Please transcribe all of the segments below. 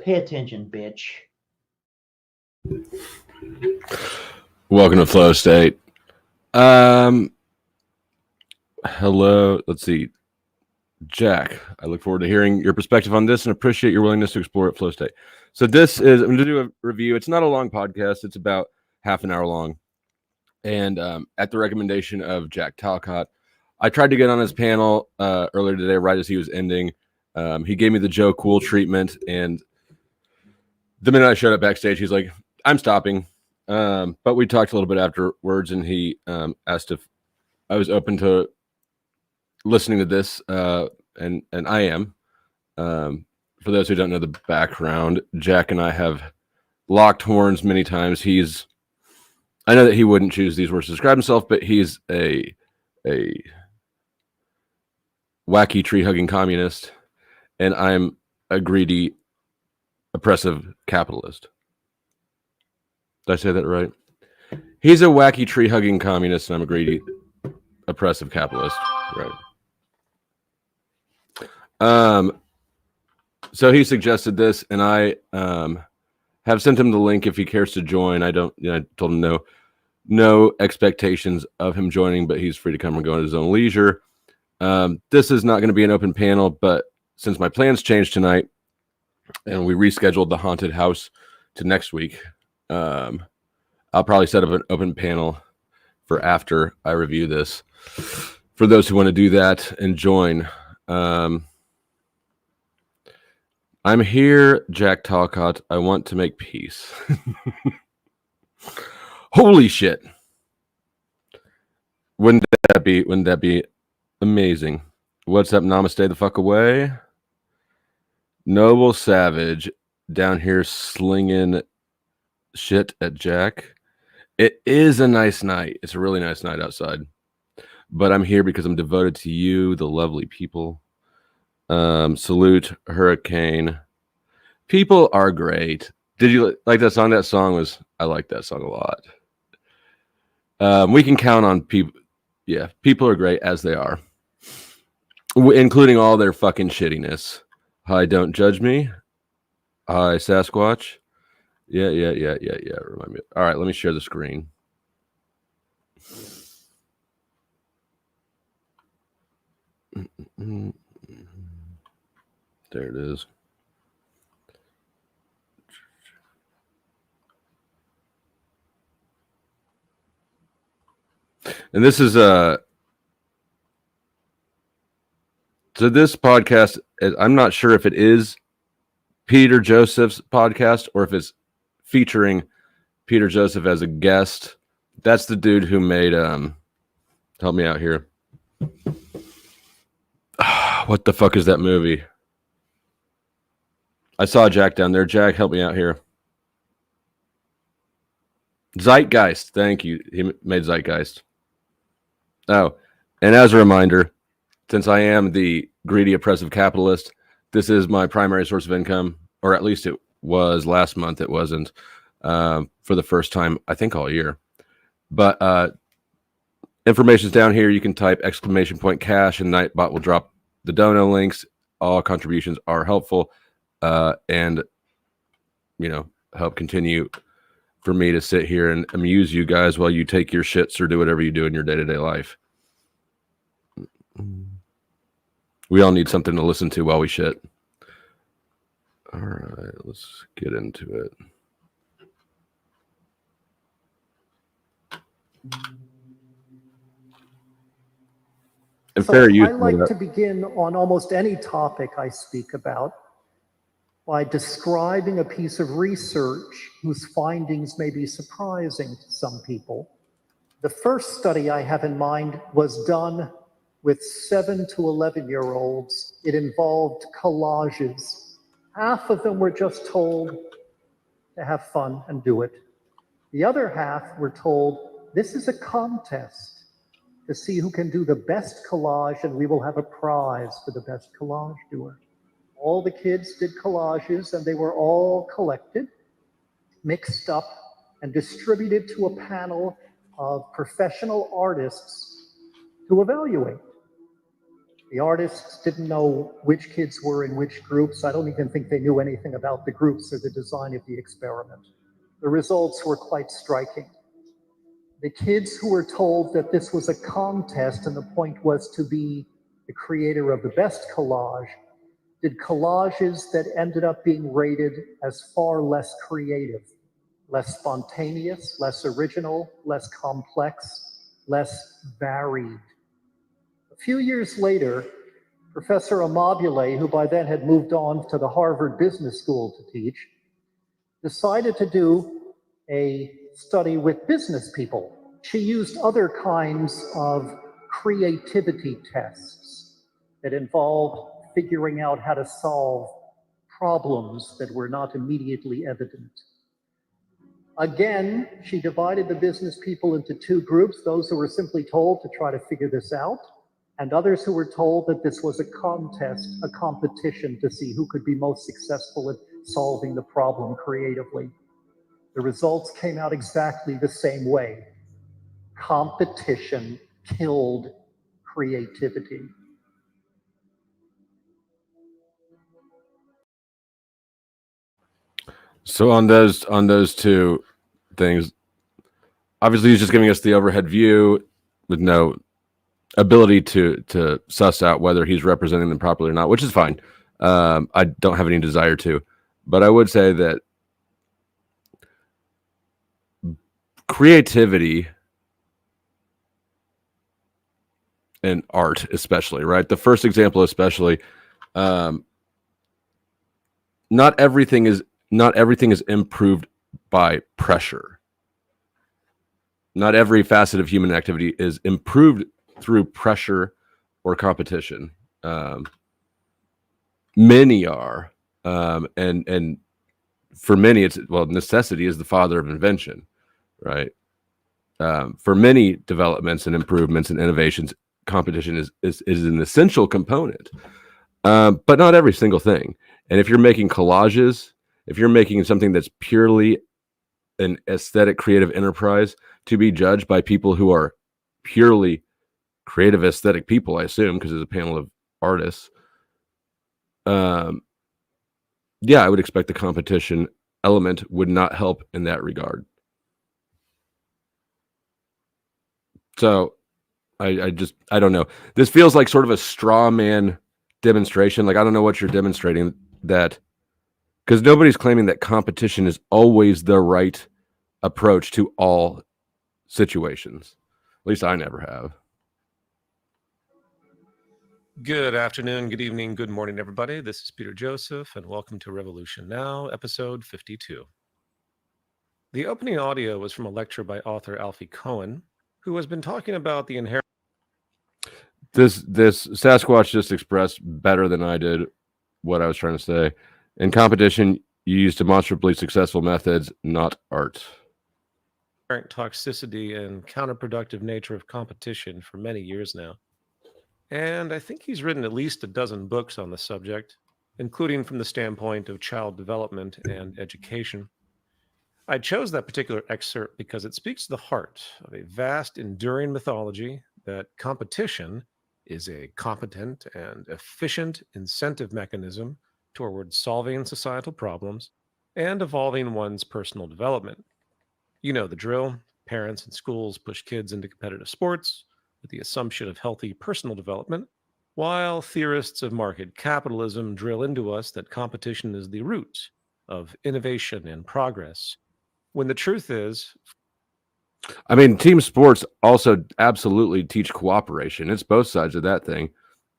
Pay attention, bitch. Welcome to Flow State. Hello. Let's see. Jack, I look forward to hearing your perspective on this and appreciate your willingness to explore at Flow State. So I'm going to do a review. It's not a long podcast. It's about half an hour long. And at the recommendation of Jack Talcott, I tried to get on his panel earlier today, right as he was ending. He gave me the Joe Cool treatment. And the minute I showed up backstage, he's like, I'm stopping. But we talked a little bit afterwards, and he asked if I was open to listening to this, and I am. For those who don't know the background, Jack and I have locked horns many times. I know that he wouldn't choose these words to describe himself, but he's a wacky tree-hugging communist, and I'm a greedy, oppressive capitalist. Did I say that right? He's a wacky tree-hugging communist, and I'm a greedy, oppressive capitalist. Right. So he suggested this, and I have sent him the link if he cares to join. I told him no expectations of him joining, but he's free to come and go at his own leisure. This is not going to be an open panel, but since my plans changed tonight, and we rescheduled the haunted house to next week, I'll probably set up an open panel for after I review this. For those who want to do that and join, I'm here, Jack Talcott. I want to make peace. Holy shit! Wouldn't that be amazing? What's up? Namaste the fuck away. Noble Savage down here slinging shit at Jack. It is a nice night. It's a really nice night outside. But I'm here because I'm devoted to you, the lovely people. Salute Hurricane. People are great. Did you like that song? I like that song a lot. We can count on people. Yeah, people are great as they are, including all their fucking shittiness. Hi, don't judge me. Hi, Sasquatch. Yeah. Remind me. All right, let me share the screen. There it is. And this is so this podcast, I'm not sure if it is Peter Joseph's podcast or if it's featuring Peter Joseph as a guest. That's the dude who made help me out here. What the fuck is that movie? I saw Jack down there. Jack, help me out here. Zeitgeist. Thank you. He made Zeitgeist. Oh, and as a reminder, since I am the greedy, oppressive capitalist, this is my primary source of income, or at least it was last month. It wasn't for the first time, I think, all year. But information's down here. You can type !cash and Nightbot will drop the dono links. All contributions are helpful and, help continue for me to sit here and amuse you guys while you take your shits or do whatever you do in your day-to-day life. We all need something to listen to while we shit. All right, let's get into it. And so fair I like to begin on almost any topic I speak about by describing a piece of research whose findings may be surprising to some people. The first study I have in mind was done with 7 to 11-year-olds. It involved collages. Half of them were just told to have fun and do it. The other half were told, this is a contest to see who can do the best collage, and we will have a prize for the best collage doer. All the kids did collages, and they were all collected, mixed up, and distributed to a panel of professional artists to evaluate. The artists didn't know which kids were in which groups. I don't even think they knew anything about the groups or the design of the experiment. The results were quite striking. The kids who were told that this was a contest and the point was to be the creator of the best collage did collages that ended up being rated as far less creative, less spontaneous, less original, less complex, less varied. A few years later, Professor Amabile, who by then had moved on to the Harvard Business School to teach, decided to do a study with business people. She used other kinds of creativity tests that involved figuring out how to solve problems that were not immediately evident. Again, she divided the business people into two groups, those who were simply told to try to figure this out, and others who were told that this was a contest, a competition to see who could be most successful at solving the problem creatively. The results came out exactly the same way. Competition killed creativity. So on those two things, obviously he's just giving us the overhead view with no ability to suss out whether he's representing them properly or not, which is fine. I don't have any desire to, but I would say that creativity and art, especially, right? The first example, especially, not everything is improved by pressure. Not every facet of human activity is improved through pressure or competition. Many are, and for many, it's necessity is the father of invention, right? For many developments and improvements and innovations, competition is an essential component, but not every single thing. And if you're making collages, if you're making something that's purely an aesthetic creative enterprise to be judged by people who are purely creative aesthetic people, I assume, because there's a panel of artists, I would expect the competition element would not help in that regard. So I don't know. This feels like sort of a straw man demonstration. Like, I don't know what you're demonstrating, that because nobody's claiming that competition is always the right approach to all situations. At least I never have. Good afternoon, good evening, good morning, everybody. This is Peter Joseph, and welcome to Revolution Now, episode 52. The opening audio was from a lecture by author Alfie Cohen, who has been talking about the inherent... This Sasquatch just expressed better than I did what I was trying to say. In competition, you use demonstrably successful methods, not art. Toxicity and counterproductive nature of competition for many years now. And I think he's written at least a dozen books on the subject, including from the standpoint of child development and education. I chose that particular excerpt because it speaks to the heart of a vast, enduring mythology that competition is a competent and efficient incentive mechanism towards solving societal problems and evolving one's personal development. You know the drill. Parents and schools push kids into competitive sports with the assumption of healthy personal development, while theorists of market capitalism drill into us that competition is the root of innovation and progress, when the truth is... I mean, team sports also absolutely teach cooperation. It's both sides of that thing.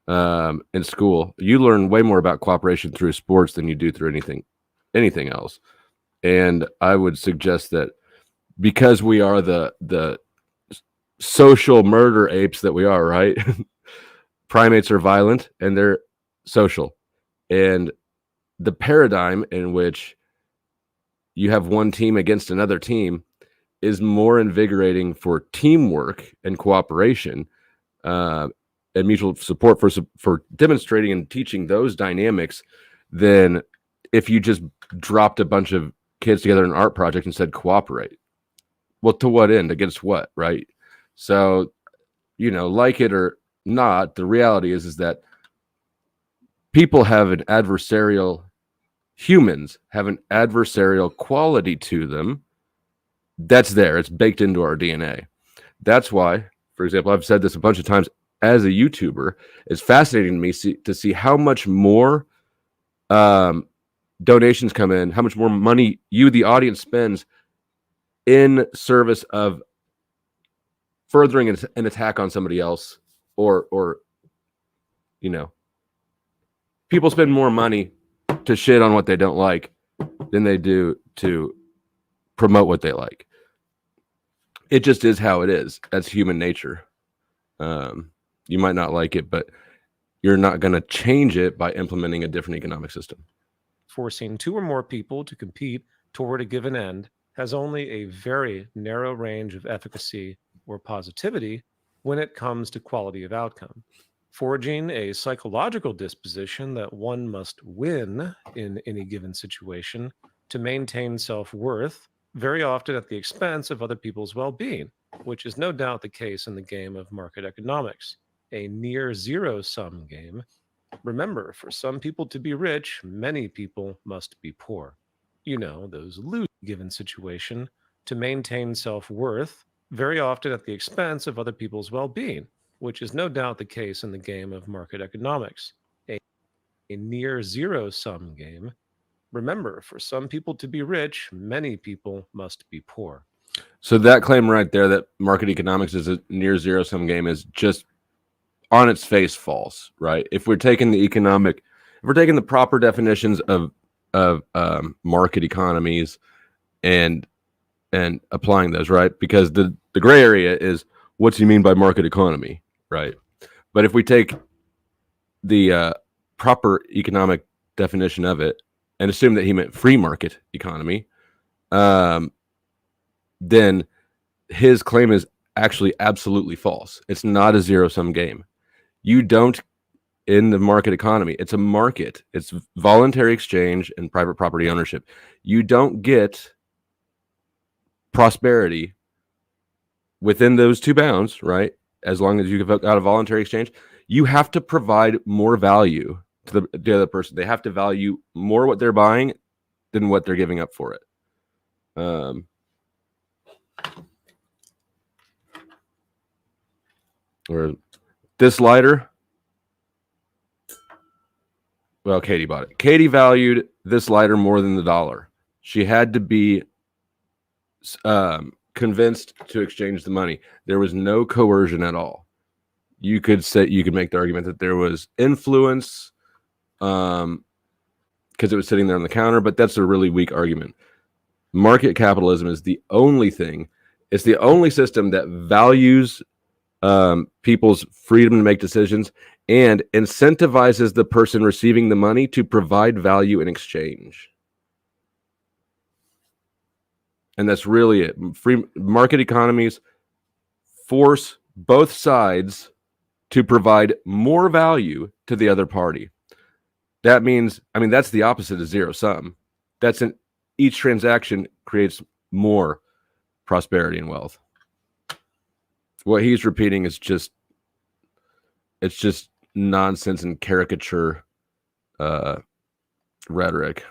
In school, you learn way more about cooperation through sports than you do through anything else. And I would suggest that because we are the social murder apes that we are, right? Primates are violent and they're social. And the paradigm in which you have one team against another team is more invigorating for teamwork and cooperation, and mutual support for demonstrating and teaching those dynamics than if you just dropped a bunch of kids together in an art project and said cooperate. Well, to what end? Against what, right? So, like it or not. The reality is that people have an adversarial, humans have an adversarial quality to them. That's there. It's baked into our DNA. That's why, for example, I've said this a bunch of times as a YouTuber, it's fascinating to me to see how much more donations come in, how much more money you, the audience, spends in service of furthering an attack on somebody else, or people spend more money to shit on what they don't like than they do to promote what they like. It just is how it is. That's human nature. You might not like it, but you're not going to change it by implementing a different economic system. Forcing two or more people to compete toward a given end has only a very narrow range of efficacy or positivity when it comes to quality of outcome. Forging a psychological disposition that one must win in any given situation to maintain self-worth, very often at the expense of other people's well-being, which is no doubt the case in the game of market economics, a near zero-sum game. Remember, for some people to be rich, many people must be poor. Those lose given situation to maintain self-worth, very often at the expense of other people's well-being, which is no doubt the case in the game of market economics, a near zero-sum game. Remember, for some people to be rich, many people must be poor. So that claim right there, that market economics is a near zero-sum game, is just on its face false, right? If we're taking the proper definitions of market economies and applying those, right? Because the gray area is, what do you mean by market economy, right? But if we take the proper economic definition of it and assume that he meant free market economy, then his claim is actually absolutely false. It's not a zero-sum game. You don't, in the market economy, it's a market. It's voluntary exchange and private property ownership. You don't get prosperity within those two bounds, right? As long as you give out a voluntary exchange, you have to provide more value to the other person. They have to value more what they're buying than what they're giving up for it. Or this lighter. Well, Katie bought it. Katie valued this lighter more than the dollar. She had to be convinced to exchange the money. There was no coercion at all. You could make the argument that there was influence, because it was sitting there on the counter, but that's a really weak argument. Market capitalism is the only thing. It's the only system that values people's freedom to make decisions and incentivizes the person receiving the money to provide value in exchange. And that's really it. Free market economies force both sides to provide more value to the other party. That means, that's the opposite of zero sum. Each transaction creates more prosperity and wealth. What he's repeating is just nonsense and caricature rhetoric.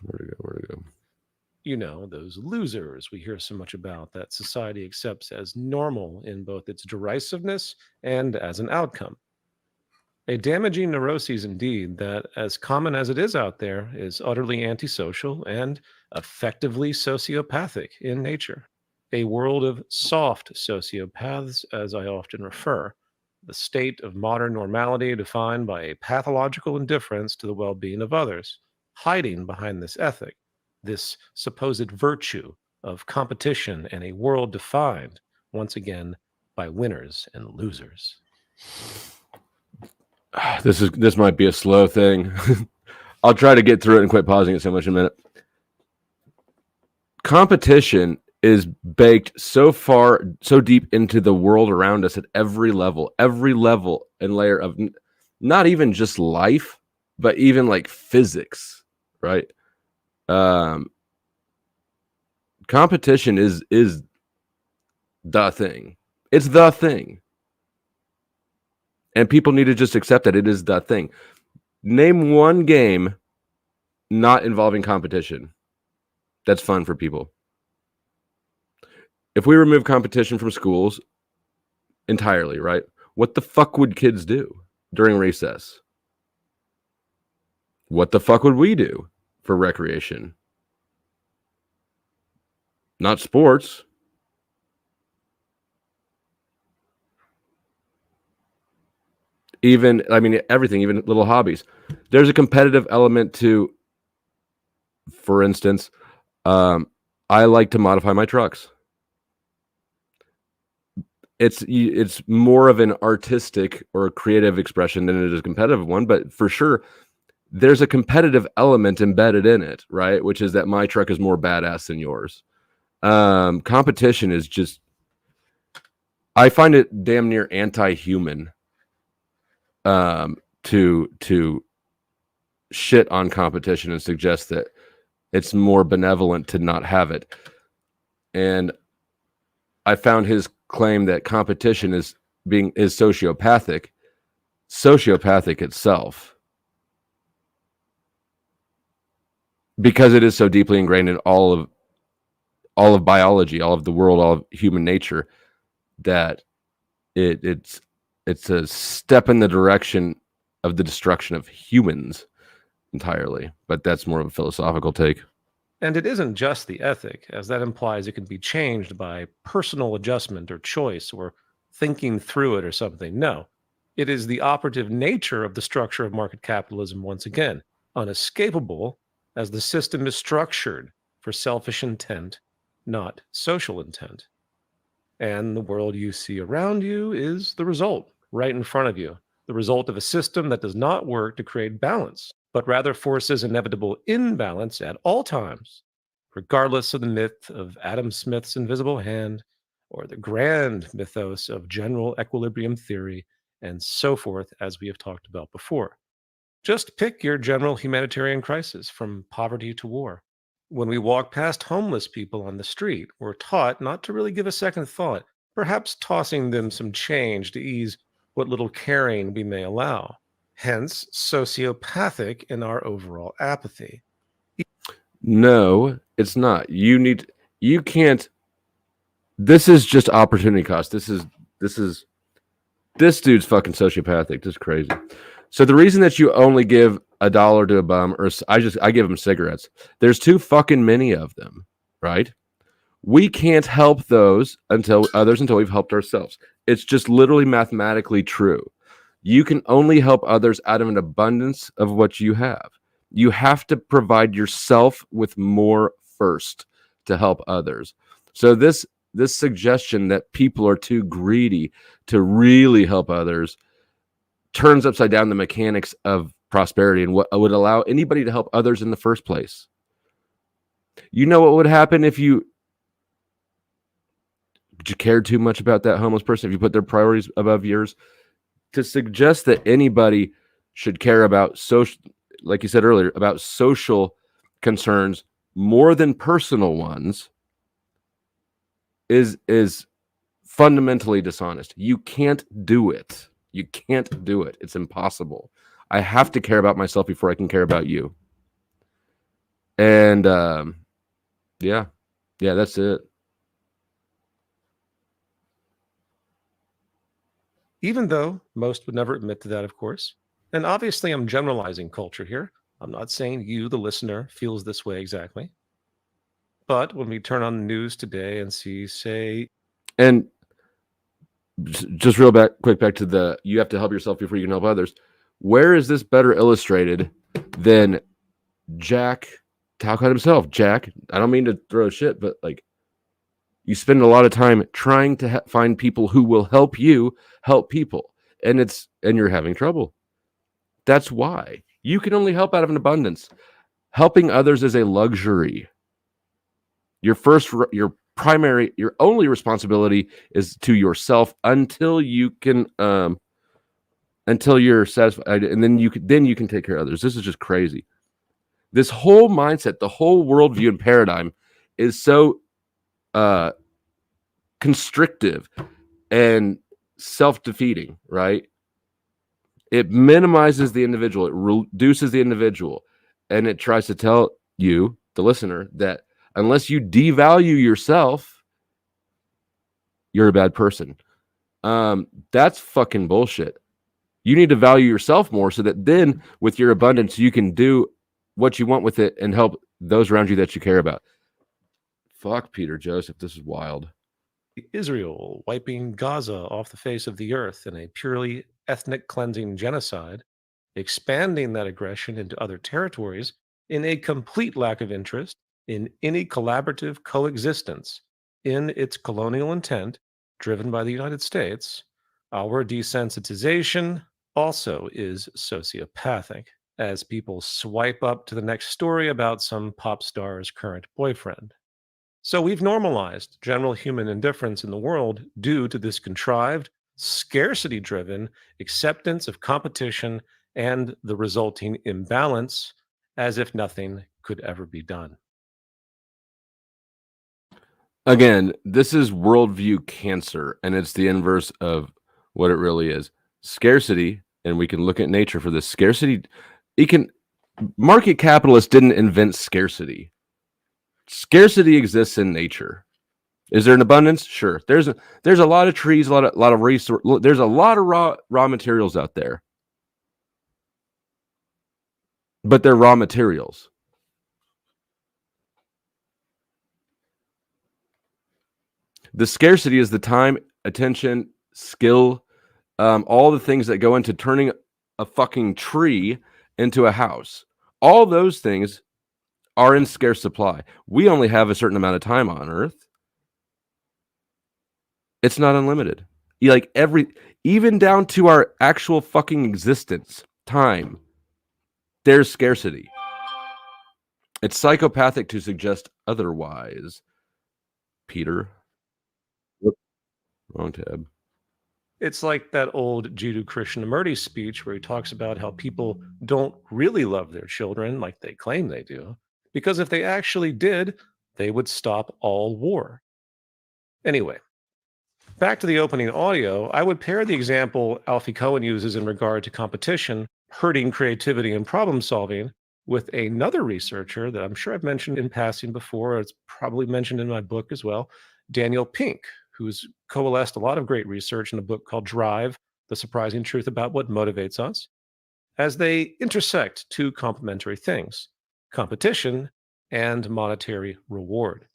Where to go? Those losers we hear so much about that society accepts as normal in both its derisiveness and as an outcome. A damaging neuroses indeed that, as common as it is out there, is utterly antisocial and effectively sociopathic in nature. A world of soft sociopaths, as I often refer, the state of modern normality defined by a pathological indifference to the well-being of others, hiding behind this ethic, this supposed virtue of competition, and a world defined, once again, by winners and losers. This might be a slow thing. I'll try to get through it and quit pausing it so much in a minute. Competition is baked so deep into the world around us at every level and layer of not even just life, but even like physics, right? Competition is the thing. It's the thing. And people need to just accept that it is the thing. Name one game not involving competition that's fun for people. If we remove competition from schools entirely, right? What the fuck would kids do during recess? What the fuck would we do for recreation? Not sports. Even, I mean, everything, even little hobbies. There's a competitive element to, for instance, I like to modify my trucks. It's more of an artistic or a creative expression than it is a competitive one, but for sure, there's a competitive element embedded in it, right? Which is that my truck is more badass than yours. Competition is just, I find it damn near anti-human to shit on competition and suggest that it's more benevolent to not have it. And I found his claim that competition is sociopathic itself, because it is so deeply ingrained in all of biology, all of the world, all of human nature, that it's a step in the direction of the destruction of humans entirely. But that's more of a philosophical take. And it isn't just the ethic, as that implies it can be changed by personal adjustment or choice or thinking through it or something. No, it is the operative nature of the structure of market capitalism, once again, unescapable, as the system is structured for selfish intent, not social intent. And the world you see around you is the result, right in front of you, the result of a system that does not work to create balance, but rather forces inevitable imbalance at all times, regardless of the myth of Adam Smith's invisible hand or the grand mythos of general equilibrium theory and so forth, as we have talked about before. Just pick your general humanitarian crisis, from poverty to war. When we walk past homeless people on the street, we're taught not to really give a second thought, perhaps tossing them some change to ease what little caring we may allow. Hence, sociopathic in our overall apathy. No, it's not. You can't. This is just opportunity cost. This dude's fucking sociopathic. This is crazy. So the reason that you only give $1 to a bum, or I give them cigarettes. There's too fucking many of them, right? We can't help others until we've helped ourselves. It's just literally mathematically true. You can only help others out of an abundance of what you have. You have to provide yourself with more first to help others. So this suggestion that people are too greedy to really help others turns upside down the mechanics of prosperity and what would allow anybody to help others in the first place. You know what would happen if you cared too much about that homeless person, if you put their priorities above yours? To suggest that anybody should care about social, like you said earlier, about social concerns more than personal ones is fundamentally dishonest. You can't do it. You can't do it. It's impossible. I have to care about myself before I can care about you. And yeah, that's it. Even though most would never admit to that, of course. And obviously, I'm generalizing culture here. I'm not saying you, the listener, feels this way exactly. But when we turn on the news today and see, say, and just quick back to the you have to help yourself before you can help others. Where is this better illustrated than Jack Talcott himself? Jack, I don't mean to throw shit, but like, you spend a lot of time trying to find people who will help you help people, and you're having trouble. That's why you can only help out of an abundance. Helping others is a luxury. Your only responsibility is to yourself until you can, until you're satisfied, and then you can take care of others. This is just crazy. This whole mindset, the whole worldview and paradigm is so constrictive and self-defeating, right? It minimizes the individual. It reduces the individual. And it tries to tell you, the listener, that unless you devalue yourself, you're a bad person. That's fucking bullshit. You need to value yourself more so that then with your abundance, you can do what you want with it and help those around you that you care about. Fuck, Peter Joseph. This is wild. Israel wiping Gaza off the face of the earth in a purely ethnic cleansing genocide, expanding that aggression into other territories in a complete lack of interest in any collaborative coexistence in its colonial intent, driven by the United States. Our desensitization also is sociopathic, as people swipe up to the next story about some pop star's current boyfriend. So we've normalized general human indifference in the world due to this contrived, scarcity driven acceptance of competition and the resulting imbalance, as if nothing could ever be done. Again, this is worldview cancer, and it's the inverse of what it really is. Scarcity, and we can look at nature for this. Scarcity, market capitalists didn't invent scarcity. Scarcity exists in nature. Is there an abundance? Sure. There's a lot of trees, a lot of resource. There's a lot of raw materials out there, but they're raw materials. The scarcity is the time, attention, skill, all the things that go into turning a fucking tree into a house. All those things are in scarce supply. We only have a certain amount of time on Earth. It's not unlimited. Even down to our actual fucking existence, time, there's scarcity. It's psychopathic to suggest otherwise. Peter. Wrong tab. It's like that old Jiddu Krishnamurti speech where he talks about how people don't really love their children like they claim they do, because if they actually did, they would stop all war. Anyway, back to the opening audio, I would pair the example Alfie Cohen uses in regard to competition hurting creativity and problem solving with another researcher that I'm sure I've mentioned in passing before. It's probably mentioned in my book as well, Daniel Pink, who's coalesced a lot of great research in a book called Drive, The Surprising Truth About What Motivates Us, as they intersect two complementary things, competition and monetary reward.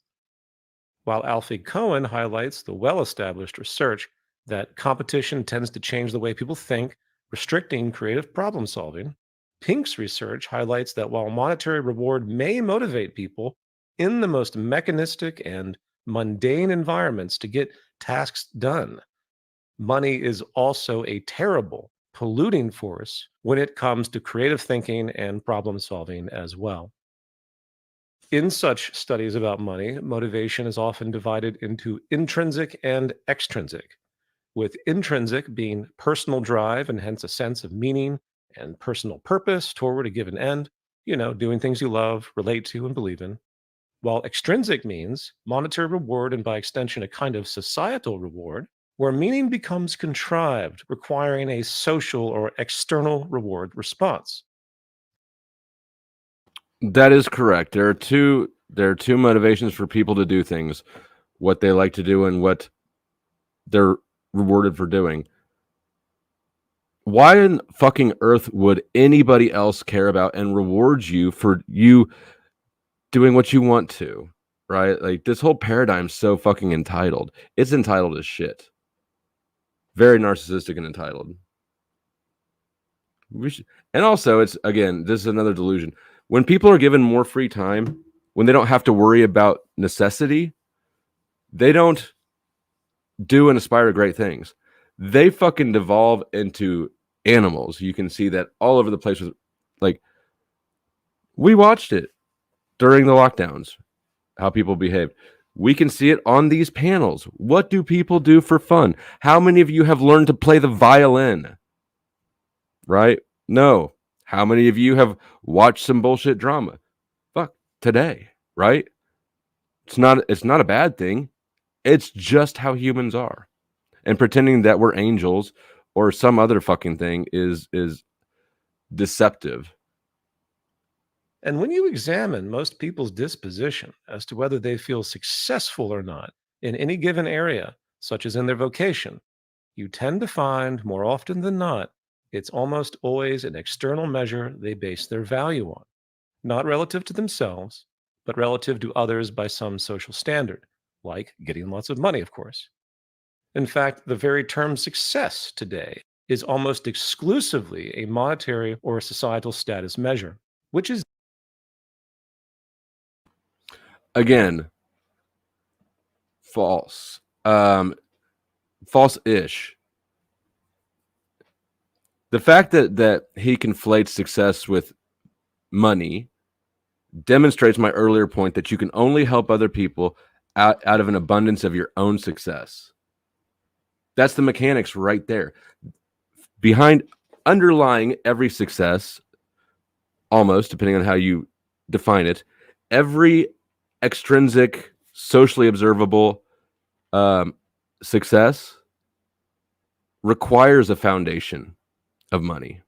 While Alfie Cohen highlights the well-established research that competition tends to change the way people think, restricting creative problem solving, Pink's research highlights that while monetary reward may motivate people in the most mechanistic and mundane environments to get tasks done, money is also a terrible, polluting force when it comes to creative thinking and problem solving as well. In such studies about money, motivation is often divided into intrinsic and extrinsic, with intrinsic being personal drive and hence a sense of meaning and personal purpose toward a given end, doing things you love, relate to, and believe in. While extrinsic means monetary reward and by extension a kind of societal reward, where meaning becomes contrived, requiring a social or external reward response. That is correct. There are two motivations for people to do things, what they like to do and what they're rewarded for doing. Why in fucking earth would anybody else care about and reward you for you doing what you want to, right? Like, this whole paradigm's so fucking entitled. It's entitled as shit. Very narcissistic and entitled. And also, it's, again, this is another delusion. When people are given more free time, when they don't have to worry about necessity, they don't do and aspire to great things. They fucking devolve into animals. You can see that all over the place. With, like, we watched it during the lockdowns, how people behaved. We can see it on these panels. What do people do for fun? How many of you have learned to play the violin? Right? No. How many of you have watched some bullshit drama? Fuck, today, right? It's not a bad thing. It's just how humans are. And pretending that we're angels or some other fucking thing is deceptive. And when you examine most people's disposition as to whether they feel successful or not in any given area, such as in their vocation, you tend to find more often than not, it's almost always an external measure they base their value on, not relative to themselves, but relative to others by some social standard, like getting lots of money, of course. In fact, the very term success today is almost exclusively a monetary or societal status measure, which is Again, false. False-ish. The fact that he conflates success with money demonstrates my earlier point that you can only help other people out of an abundance of your own success. That's the mechanics right there. Behind, underlying every success, almost, depending on how you define it, every extrinsic, socially observable success requires a foundation of money,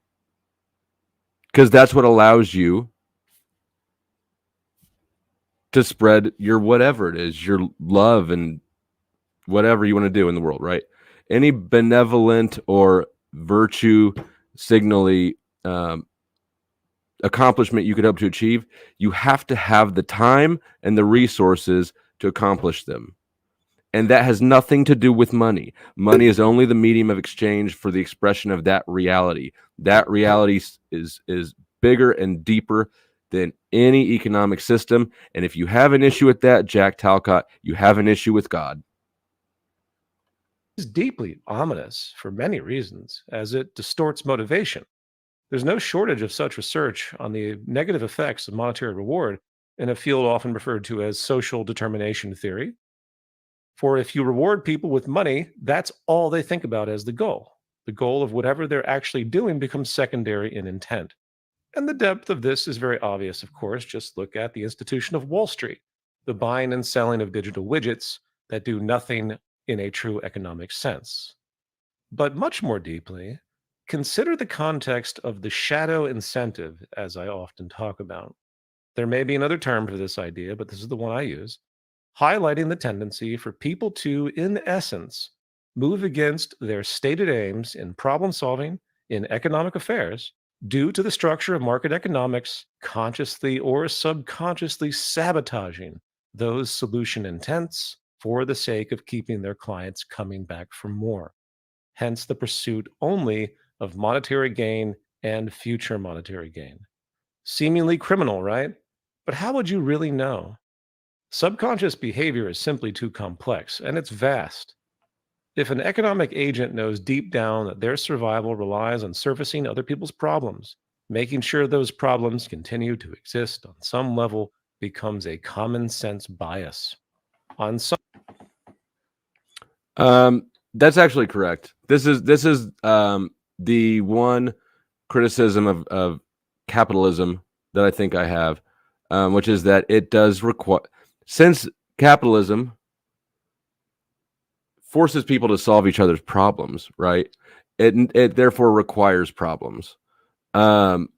because that's what allows you to spread your whatever it is, your love and whatever you want to do in the world, right? Any benevolent or virtue signally accomplishment you could hope to achieve, you have to have the time and the resources to accomplish them. And that has nothing to do with money. Money is only the medium of exchange for the expression of that reality. That reality is bigger and deeper than any economic system. And if you have an issue with that, Jack Talcott, you have an issue with God. is deeply ominous for many reasons, as it distorts motivation. There's no shortage of such research on the negative effects of monetary reward in a field often referred to as social determination theory. For if you reward people with money, that's all they think about as the goal. The goal of whatever they're actually doing becomes secondary in intent. And the depth of this is very obvious, of course. Just look at the institution of Wall Street, the buying and selling of digital widgets that do nothing in a true economic sense. But much more deeply, consider the context of the shadow incentive, as I often talk about. There may be another term for this idea, but this is the one I use, highlighting the tendency for people to, in essence, move against their stated aims in problem solving in economic affairs due to the structure of market economics, consciously or subconsciously sabotaging those solution intents for the sake of keeping their clients coming back for more. Hence the pursuit only of monetary gain and future monetary gain. Seemingly criminal, right? But how would you really know? Subconscious behavior is simply too complex, and it's vast. If an economic agent knows deep down that their survival relies on surfacing other people's problems, making sure those problems continue to exist on some level becomes a common sense bias. On some That's actually correct. This is the one criticism of capitalism that I think I have, which is that it does require, since capitalism forces people to solve each other's problems, right? It therefore requires problems, and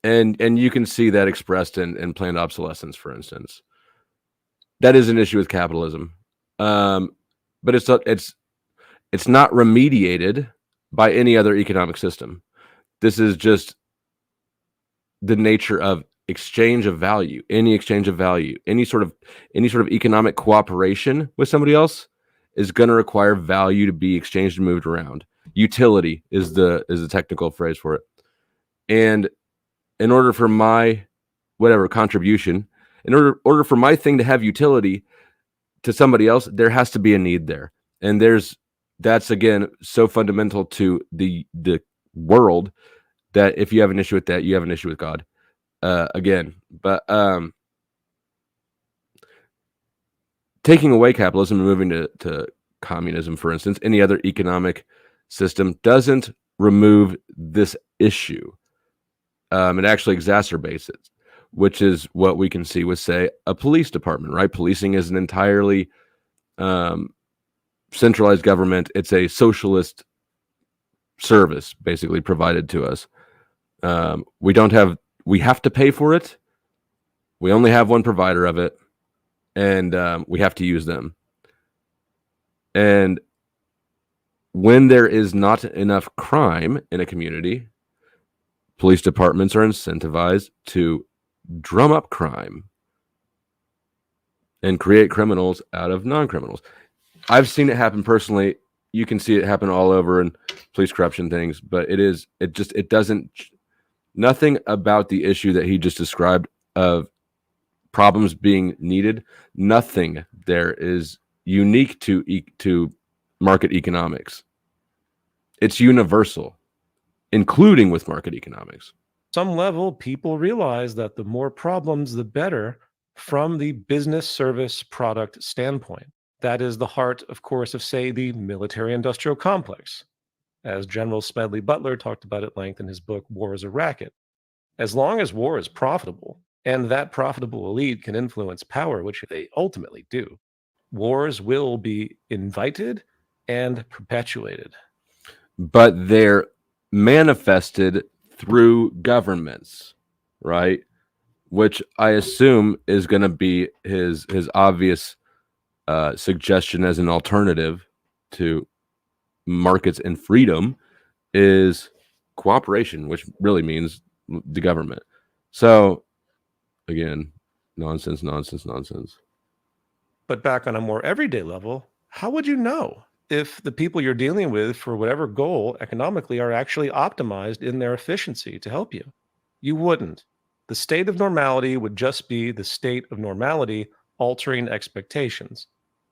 you can see that expressed in planned obsolescence, for instance. That is an issue with capitalism, but it's not remediated by any other economic system. This is just the nature of exchange of value. Any exchange of value, any sort of economic cooperation with somebody else is going to require value to be exchanged and moved around. Utility is the technical phrase for it. And in order for my contribution, in order for my thing to have utility to somebody else, there has to be a need there. And that's again so fundamental to the world that if you have an issue with that, you have an issue with God. But taking away capitalism and moving to communism, for instance, any other economic system doesn't remove this issue. It actually exacerbates it, which is what we can see with, say, a police department, right? Policing is an entirely centralized government. It's a socialist service basically provided to us. We have to pay for it. We only have one provider of it, and we have to use them. And when there is not enough crime in a community, police departments are incentivized to drum up crime and create criminals out of non-criminals. I've seen it happen personally. You can see it happen all over in police corruption things, but nothing about the issue that he just described of problems being needed, nothing there is unique to market economics. It's universal, including with market economics. Some level, people realize that the more problems, the better from the business service product standpoint. That is the heart, of course, of, say, the military-industrial complex, as General Smedley Butler talked about at length in his book, War is a Racket. As long as war is profitable, and that profitable elite can influence power, which they ultimately do, wars will be invited and perpetuated. But they're manifested through governments, right? Which I assume is going to be his obvious suggestion as an alternative to markets and freedom is cooperation, which really means the government. So again, nonsense. But back on a more everyday level, how would you know if the people you're dealing with for whatever goal economically are actually optimized in their efficiency to help you? You wouldn't. The state of normality would just be the state of normality altering expectations.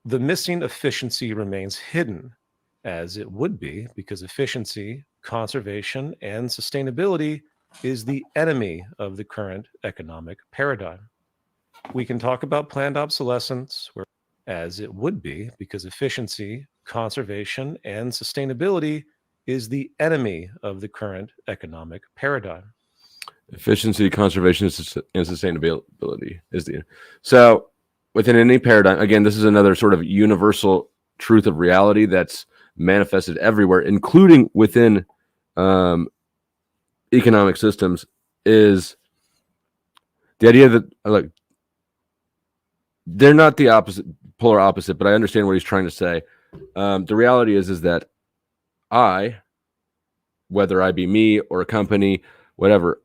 The missing efficiency remains hidden, as it would be, because efficiency, conservation, and sustainability is the enemy of the current economic paradigm. We can talk about planned obsolescence, as it would be, because efficiency, conservation, and sustainability is the enemy of the current economic paradigm. Efficiency, conservation, and sustainability is the so within any paradigm. Again, this is another sort of universal truth of reality that's manifested everywhere, including within economic systems. Is the idea that like they're not the polar opposite, but I understand what he's trying to say. The reality is that whether I be me or a company, whatever,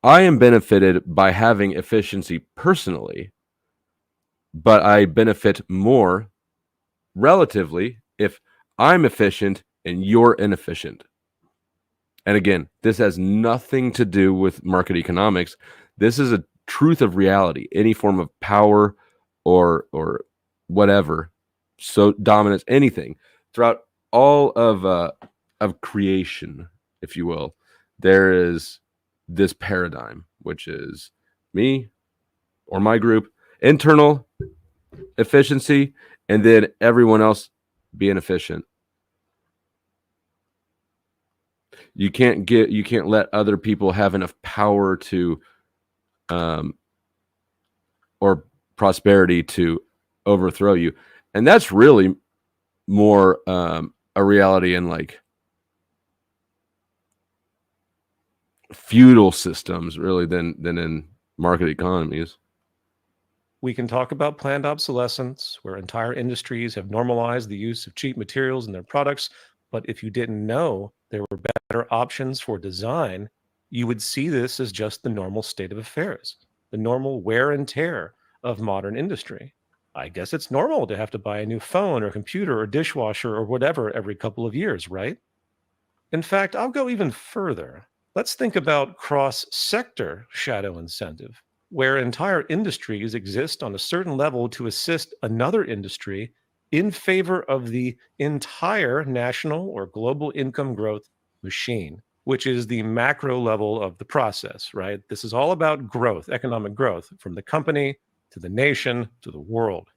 I am benefited by having efficiency personally, but I benefit more relatively if I'm efficient and you're inefficient. And again, this has nothing to do with market economics. This is a truth of reality. Any form of power or whatever, so dominance, anything throughout all of creation, if you will, there is this paradigm, which is me or my group, internal efficiency, and then everyone else being efficient. You can't let other people have enough power to or prosperity to overthrow you. And that's really more a reality in like feudal systems really than in market economies. We can talk about planned obsolescence, where entire industries have normalized the use of cheap materials in their products. But if you didn't know there were better options for design, you would see this as just the normal state of affairs, the normal wear and tear of modern industry. I guess it's normal to have to buy a new phone or computer or dishwasher or whatever every couple of years, right? In fact, I'll go even further. Let's think about cross-sector shadow incentive, where entire industries exist on a certain level to assist another industry in favor of the entire national or global income growth machine, which is the macro level of the process, right? This is all about growth, economic growth, from the company to the nation to the world.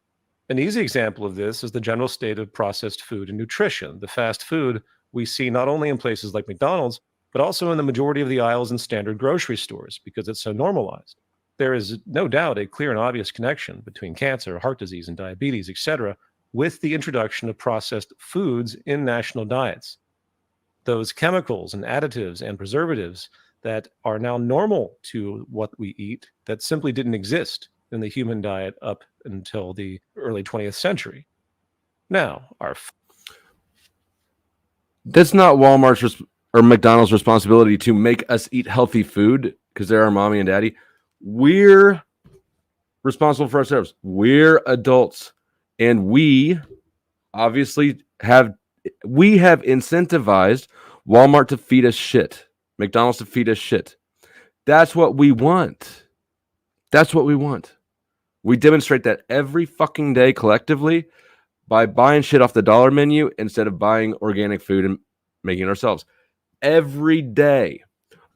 An easy example of this is the general state of processed food and nutrition, the fast food we see not only in places like McDonald's, but also in the majority of the aisles in standard grocery stores because it's so normalized. There is no doubt a clear and obvious connection between cancer, heart disease, and diabetes, etc., with the introduction of processed foods in national diets. those chemicals and additives and preservatives that are now normal to what we eat that simply didn't exist in the human diet up until the early 20th century. Now, That's not Walmart's or McDonald's responsibility to make us eat healthy food because they're our mommy and daddy. We're responsible for ourselves. We're adults, and we obviously have incentivized Walmart to feed us shit, McDonald's to feed us shit. That's what we want. That's what we want. We demonstrate that every fucking day collectively by buying shit off the dollar menu instead of buying organic food and making it ourselves. Every day.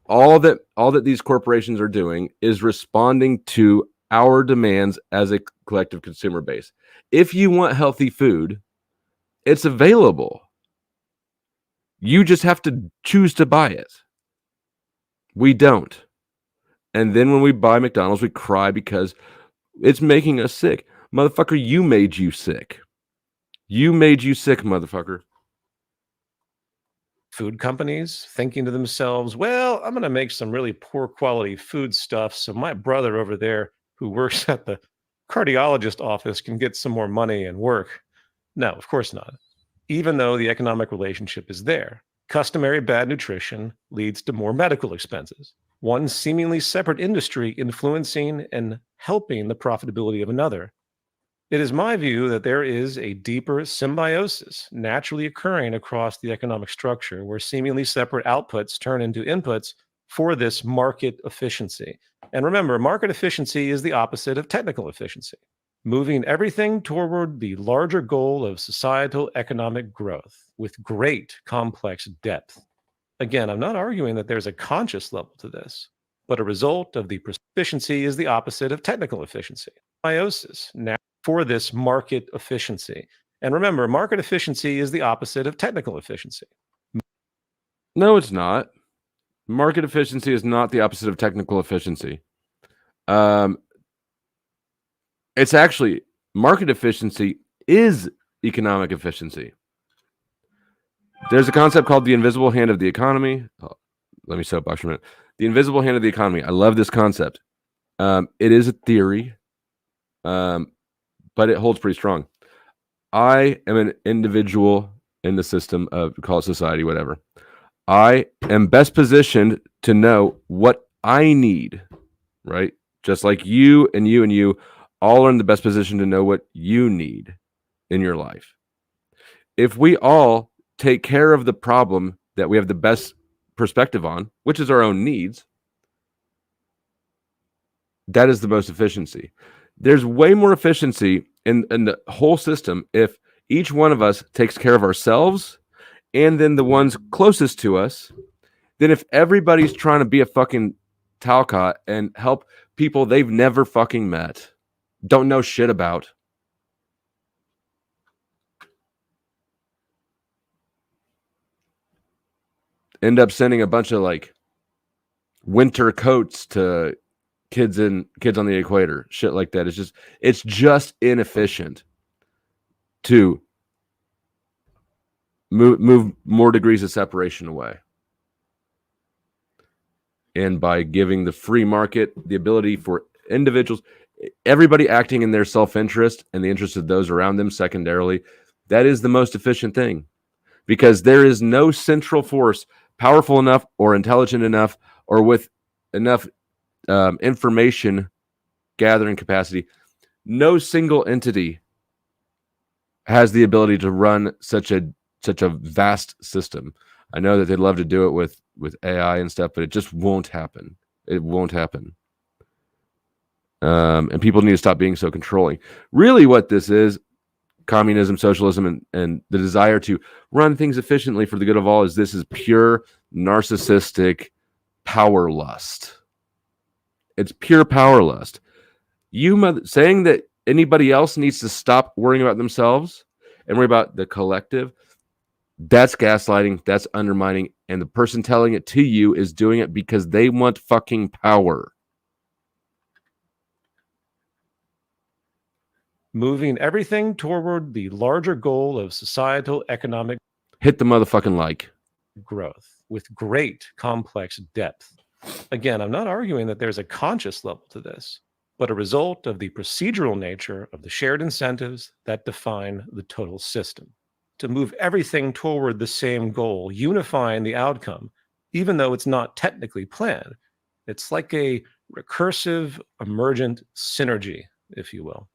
All that these corporations are doing is responding to our demands as a collective consumer base. If you want healthy food, it's available. You just have to choose to buy it. We don't. And then when we buy McDonald's, we cry because it's making us sick. Motherfucker, you made you sick. You made you sick, motherfucker. food companies thinking to themselves, well, I'm going to make some really poor quality food stuff so my brother over there who works at the cardiologist office can get some more money and work. No, of course not. Even though the economic relationship is there, customary bad nutrition leads to more medical expenses. One seemingly separate industry influencing and helping the profitability of another. It is my view that there is a deeper symbiosis naturally occurring across the economic structure where seemingly separate outputs turn into inputs for this market efficiency. And remember, market efficiency is the opposite of technical efficiency, moving everything toward the larger goal of societal economic growth with great complex depth. Again, I'm not arguing that there's a conscious level to this, but a result of the efficiency is the opposite of technical efficiency. Symbiosis for this market efficiency. And remember, market efficiency is the opposite of technical efficiency. No, it's not. Market efficiency is not the opposite of technical efficiency. It's actually market efficiency is economic efficiency. There's a concept called the invisible hand of the economy. Oh, let me soapbox for a minute. The invisible hand of the economy. I love this concept. It is a theory, but it holds pretty strong. I am an individual in the system of, call it society, whatever. I am best positioned to know what I need, right? Just like you and you and you all are in the best position to know what you need in your life. If we all take care of the problem that we have the best perspective on, which is our own needs, that is the most efficiency. There's way more efficiency in the whole system if each one of us takes care of ourselves and then the ones closest to us, than if everybody's trying to be a fucking Talcott and help people they've never fucking met, don't know shit about. End up sending a bunch of like winter coats to kids on the equator, shit like that. It's just inefficient to move more degrees of separation away. And by giving the free market the ability for individuals, everybody acting in their self-interest and the interest of those around them secondarily, that is the most efficient thing. Because there is no central force powerful enough or intelligent enough or with enough information gathering capacity. No single entity has the ability to run such a vast system. I know that they'd love to do it with AI and stuff, but it just won't happen. It won't happen. And people need to stop being so controlling. Really what this is, communism, socialism, and the desire to run things efficiently for the good of all, this is pure narcissistic power lust. It's pure power lust. Saying that anybody else needs to stop worrying about themselves and worry about the collective, that's gaslighting, that's undermining, and the person telling it to you is doing it because they want fucking power. Moving everything toward the larger goal of societal economic. Hit the motherfucking like. growth with great complex depth. Again, I'm not arguing that there's a conscious level to this, but a result of the procedural nature of the shared incentives that define the total system to move everything toward the same goal, unifying the outcome, even though it's not technically planned. It's like a recursive, emergent synergy, if you will.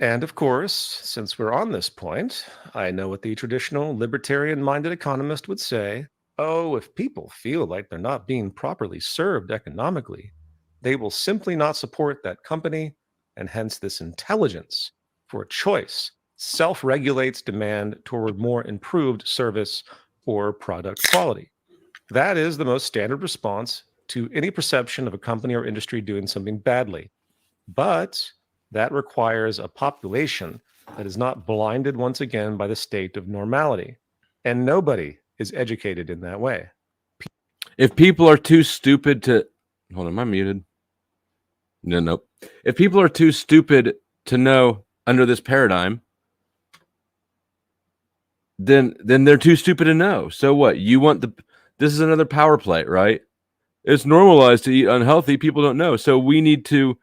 And of course, since we're on this point, I know what the traditional libertarian minded economist would say. Oh, if people feel like they're not being properly served economically, they will simply not support that company, and hence this intelligence for choice self regulates demand toward more improved service or product quality. That is the most standard response to any perception of a company or industry doing something badly. But that requires a population that is not blinded once again by the state of normality. And nobody is educated in that way. If people are too stupid to hold on, am I muted? No, nope. If people are too stupid to know under this paradigm, then they're too stupid to know. So what? This is another power play, right? It's normalized to eat unhealthy. People don't know. So we need to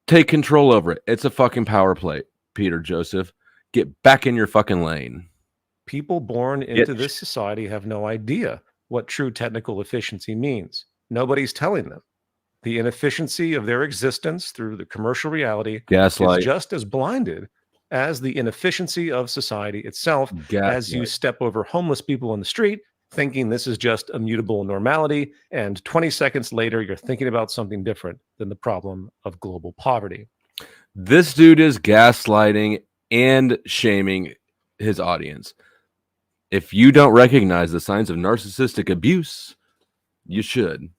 take control over it. It's a fucking power play, Peter Joseph. Get back in your fucking lane. People born into this society have no idea what true technical efficiency means. Nobody's telling them. The inefficiency of their existence through the commercial reality Gaslight. is just as blinded as the inefficiency of society itself. As you step over homeless people in the street, thinking this is just a mutable normality, and 20 seconds later, you're thinking about something different than the problem of global poverty. This dude is gaslighting and shaming his audience. If you don't recognize the signs of narcissistic abuse, you should.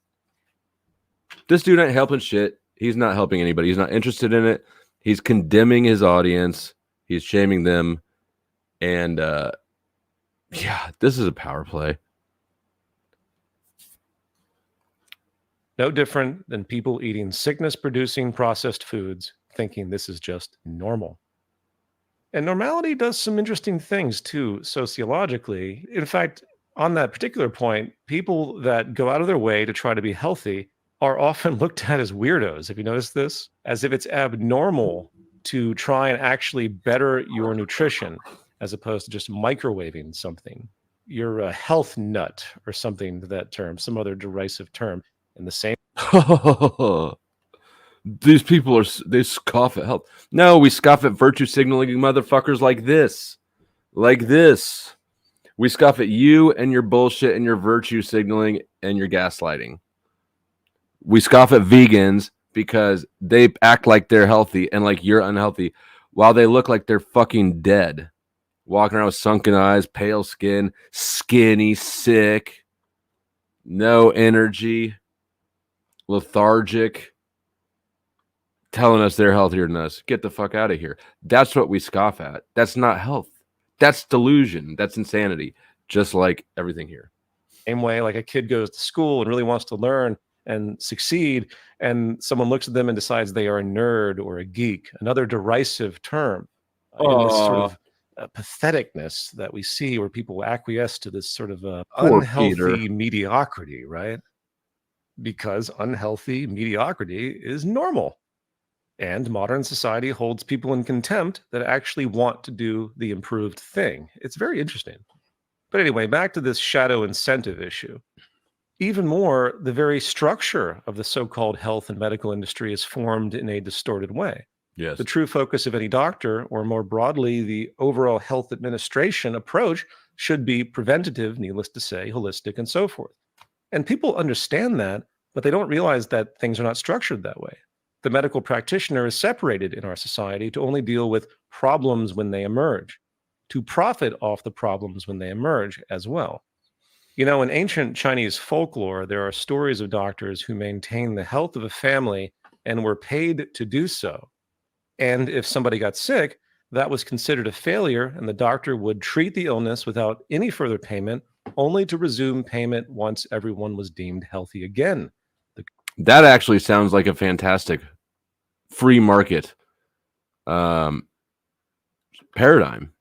This dude ain't helping shit. He's not helping anybody. He's not interested in it. He's condemning his audience. He's shaming them. And yeah, this is a power play. No different than people eating sickness-producing processed foods, thinking this is just normal. And normality does some interesting things too, sociologically. In fact, on that particular point, people that go out of their way to try to be healthy are often looked at as weirdos. Have you noticed this? As if it's abnormal to try and actually better your nutrition as opposed to just microwaving something. You're a health nut or something to that term, some other derisive term. In the same these people they scoff at health. No, we scoff at virtue signaling motherfuckers like this. We scoff at you and your bullshit and your virtue signaling and your gaslighting. We scoff at vegans because they act like they're healthy and like you're unhealthy while they look like they're fucking dead. Walking around with sunken eyes, pale skin, skinny, sick, no energy, lethargic, telling us they're healthier than us. Get the fuck out of here. That's what we scoff at. That's not health. That's delusion. That's insanity. Just like everything here. Same way, like a kid goes to school and really wants to learn and succeed, and someone looks at them and decides they are a nerd or a geek, another derisive term in this sort of patheticness that we see where people acquiesce to this sort of unhealthy mediocrity, right? Because unhealthy mediocrity is normal. And modern society holds people in contempt that actually want to do the improved thing. It's very interesting. But anyway, back to this shadow incentive issue. Even more, the very structure of the so-called health and medical industry is formed in a distorted way. Yes. The true focus of any doctor, or more broadly, the overall health administration approach, should be preventative, needless to say, holistic, and so forth. And people understand that, but they don't realize that things are not structured that way. The medical practitioner is separated in our society to only deal with problems when they emerge, to profit off the problems when they emerge as well. You know, in ancient Chinese folklore, there are stories of doctors who maintained the health of a family and were paid to do so. And if somebody got sick, that was considered a failure, and the doctor would treat the illness without any further payment, only to resume payment once everyone was deemed healthy again. That actually sounds like a fantastic free market paradigm.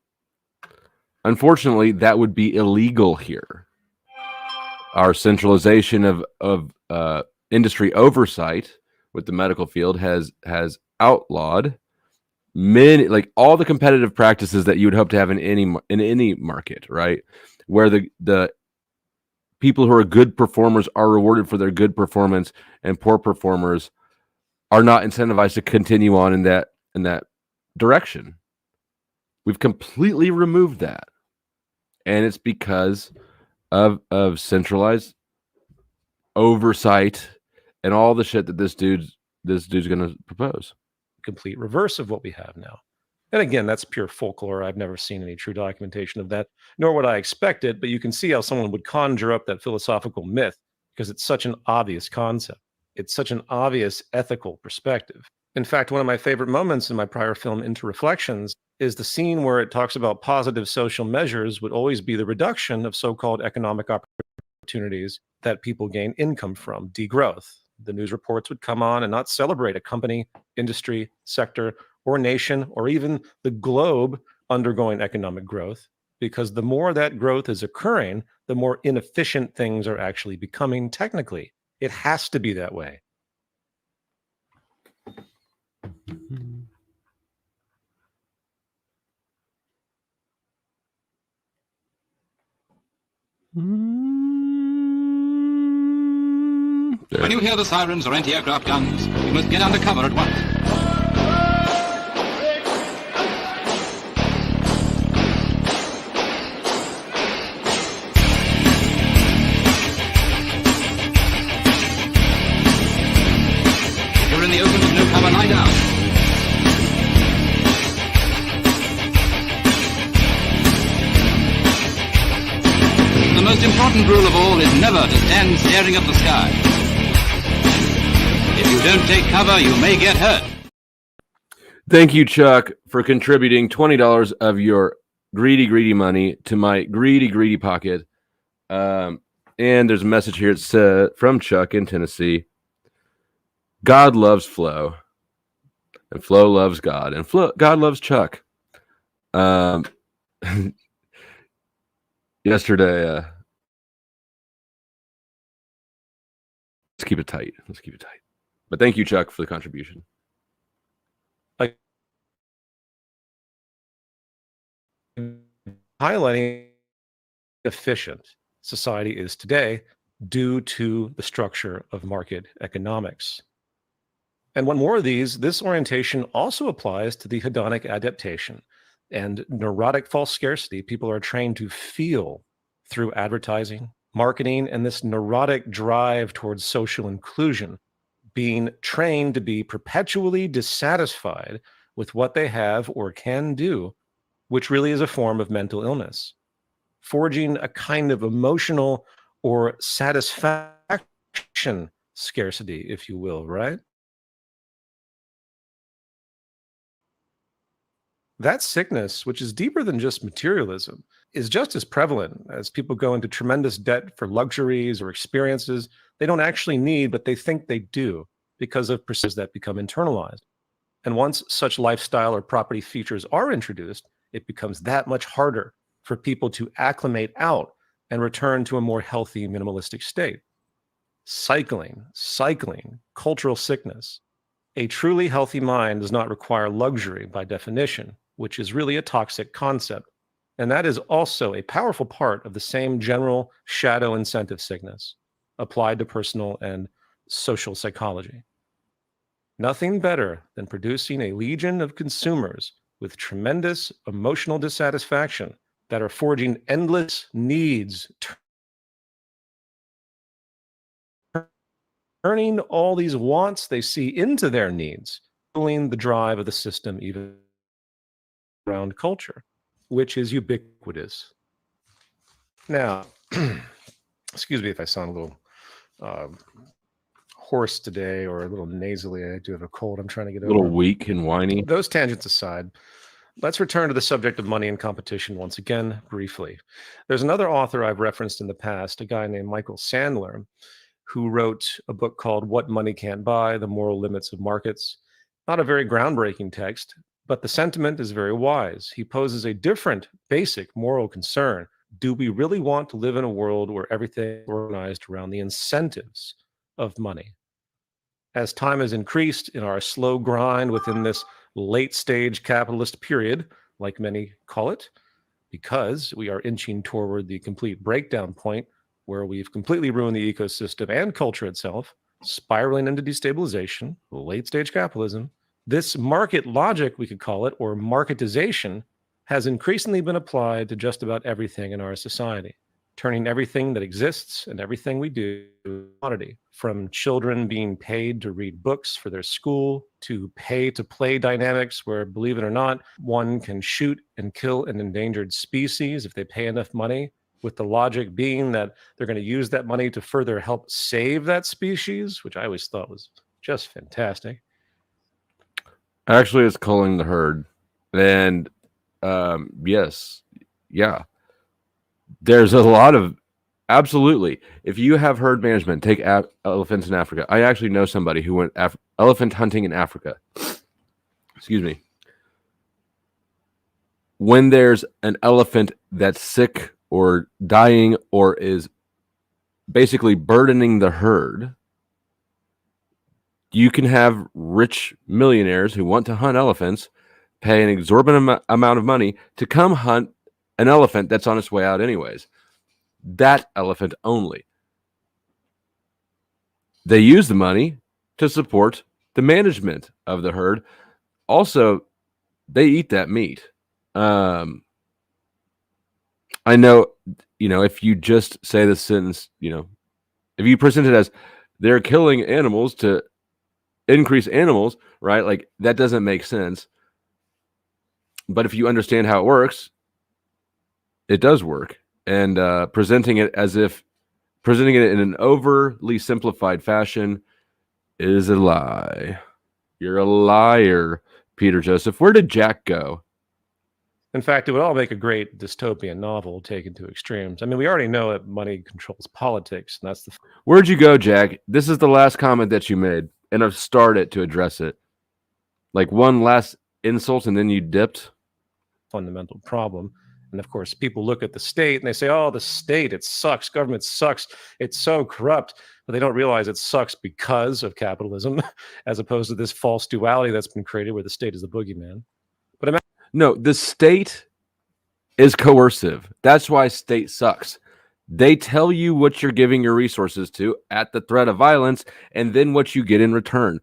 Unfortunately, that would be illegal here. Our centralization of industry oversight with the medical field has outlawed many, like all the competitive practices that you would hope to have in any market, right? Where the people who are good performers are rewarded for their good performance, and poor performers are not incentivized to continue on in that direction. We've completely removed that, and it's because of centralized oversight and all the shit that this dude's going to propose. Complete reverse of what we have now. And again, that's pure folklore. I've never seen any true documentation of that, nor would I expect it, but you can see how someone would conjure up that philosophical myth because it's such an obvious concept. It's such an obvious ethical perspective. In fact, one of my favorite moments in my prior film, Into Reflections, is the scene where it talks about positive social measures would always be the reduction of so-called economic opportunities that people gain income from, degrowth. The news reports would come on and not celebrate a company, industry, sector, or nation, or even the globe undergoing economic growth, because the more that growth is occurring, the more inefficient things are actually becoming technically. It has to be that way. When you hear the sirens or anti-aircraft guns, you must get under cover at once. If you're in the open with no cover, lie down. The most important rule of all is never to stand staring at the sky. If you don't take cover, you may get hurt. Thank you, Chuck, for contributing $20 of your greedy money to my greedy pocket. And there's a message here. It's from Chuck in Tennessee. God loves Flo, and Flo loves God, and God loves Chuck. Yesterday, let's keep it tight. But thank you, Chuck, for the contribution. Highlighting efficient society is today due to the structure of market economics. And one more of these, this orientation also applies to the hedonic adaptation and neurotic false scarcity. People are trained to feel through advertising, marketing, and this neurotic drive towards social inclusion, being trained to be perpetually dissatisfied with what they have or can do, which really is a form of mental illness, forging a kind of emotional or satisfaction scarcity, if you will, right? That sickness, which is deeper than just materialism, is just as prevalent as people go into tremendous debt for luxuries or experiences they don't actually need, but they think they do because of perceptions that become internalized. And once such lifestyle or property features are introduced, it becomes that much harder for people to acclimate out and return to a more healthy, minimalistic state. Cycling, cultural sickness. A truly healthy mind does not require luxury by definition, which is really a toxic concept. And that is also a powerful part of the same general shadow incentive sickness applied to personal and social psychology. Nothing better than producing a legion of consumers with tremendous emotional dissatisfaction that are forging endless needs, turning all these wants they see into their needs, fueling the drive of the system even around culture, which is ubiquitous. Now, excuse me if I sound a little hoarse today or a little nasally. I do have a cold I'm trying to get over. A little weak and whiny. Those tangents aside, let's return to the subject of money and competition once again, briefly. There's another author I've referenced in the past, a guy named Michael Sandler, who wrote a book called What Money Can't Buy, The Moral Limits of Markets. Not a very groundbreaking text, But the sentiment is very wise. He poses a different basic moral concern. Do we really want to live in a world where everything is organized around the incentives of money? As time has increased in our slow grind within this late stage capitalist period, like many call it, because we are inching toward the complete breakdown point where we've completely ruined the ecosystem and culture itself, spiraling into destabilization, late stage capitalism, this market logic, we could call it, or marketization, has increasingly been applied to just about everything in our society, turning everything that exists and everything we do to a commodity, from children being paid to read books for their school to pay to play dynamics where, believe it or not, one can shoot and kill an endangered species if they pay enough money, with the logic being that they're going to use that money to further help save that species, which I always thought was just fantastic. Actually, it's culling the herd. And yes, yeah. There's a lot of, absolutely. If you have herd management, take elephants in Africa. I actually know somebody who went elephant hunting in Africa. Excuse me. When there's an elephant that's sick or dying or is basically burdening the herd, you can have rich millionaires who want to hunt elephants pay an exorbitant amount of money to come hunt an elephant that's on its way out anyways. That elephant only. They use the money to support the management of the herd. Also, they eat that meat. I know, if you just say the sentence, if you present it as they're killing animals to increase animals, right? Like that doesn't make sense. But if you understand how it works, it does work. And presenting it in an overly simplified fashion is a lie. You're a liar, Peter Joseph. Where did Jack go? In fact, it would all make a great dystopian novel taken to extremes. I mean, we already know that money controls politics, and that's the Where'd you go, Jack? This is the last comment that you made, and I've started to address it. Like one last insult, and then you dipped. fundamental problem. And of course, people look at the state and they say, oh, the state, it sucks. Government sucks. It's so corrupt. But they don't realize it sucks because of capitalism, as opposed to this false duality that's been created where the state is the boogeyman. But no, the state is coercive. That's why state sucks. They tell you what you're giving your resources to at the threat of violence, and then what you get in return.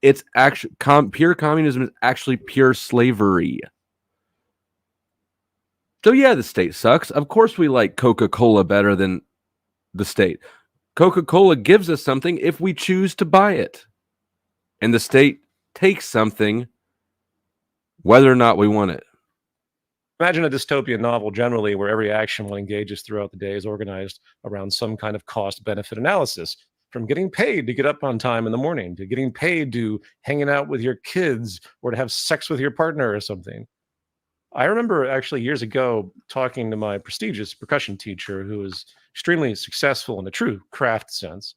It's actually pure communism is actually pure slavery. So yeah, the state sucks. Of course we like Coca-Cola better than the state. Coca-Cola gives us something if we choose to buy it. And the state takes something whether or not we want it. imagine a dystopian novel generally where every action one engages throughout the day is organized around some kind of cost-benefit analysis. From getting paid to get up on time in the morning, to getting paid to hanging out with your kids or to have sex with your partner or something. I remember actually years ago talking to my prestigious percussion teacher who was extremely successful in a true craft sense,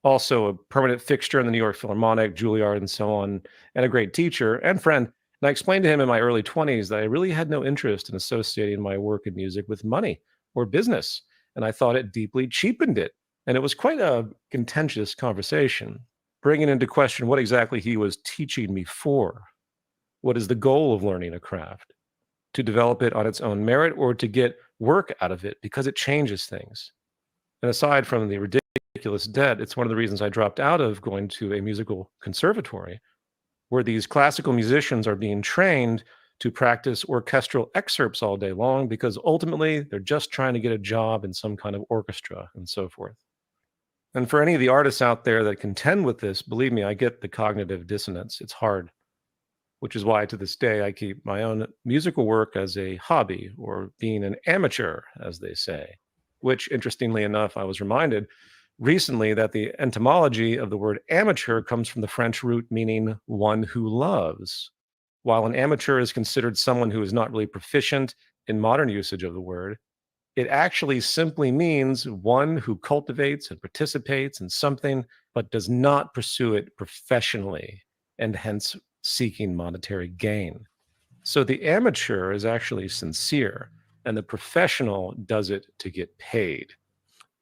also a permanent fixture in the New York Philharmonic, Juilliard, and so on, and a great teacher and friend. And I explained to him in my early 20s that I really had no interest in associating my work in music with money or business, and I thought it deeply cheapened it. And it was quite a contentious conversation, bringing into question what exactly he was teaching me for. What is the goal of learning a craft? To develop it on its own merit or to get work out of it because it changes things? And aside from the ridiculous debt, it's one of the reasons I dropped out of going to a musical conservatory where these classical musicians are being trained to practice orchestral excerpts all day long because ultimately they're just trying to get a job in some kind of orchestra and so forth. And for any of the artists out there that contend with this, believe me, I get the cognitive dissonance. It's hard, which is why to this day I keep my own musical work as a hobby or being an amateur, as they say, which interestingly enough, I was reminded recently that the etymology of the word amateur comes from the French root meaning one who loves. While an amateur is considered someone who is not really proficient in modern usage of the word, it actually simply means one who cultivates and participates in something, but does not pursue it professionally and hence seeking monetary gain. So the amateur is actually sincere, and the professional does it to get paid.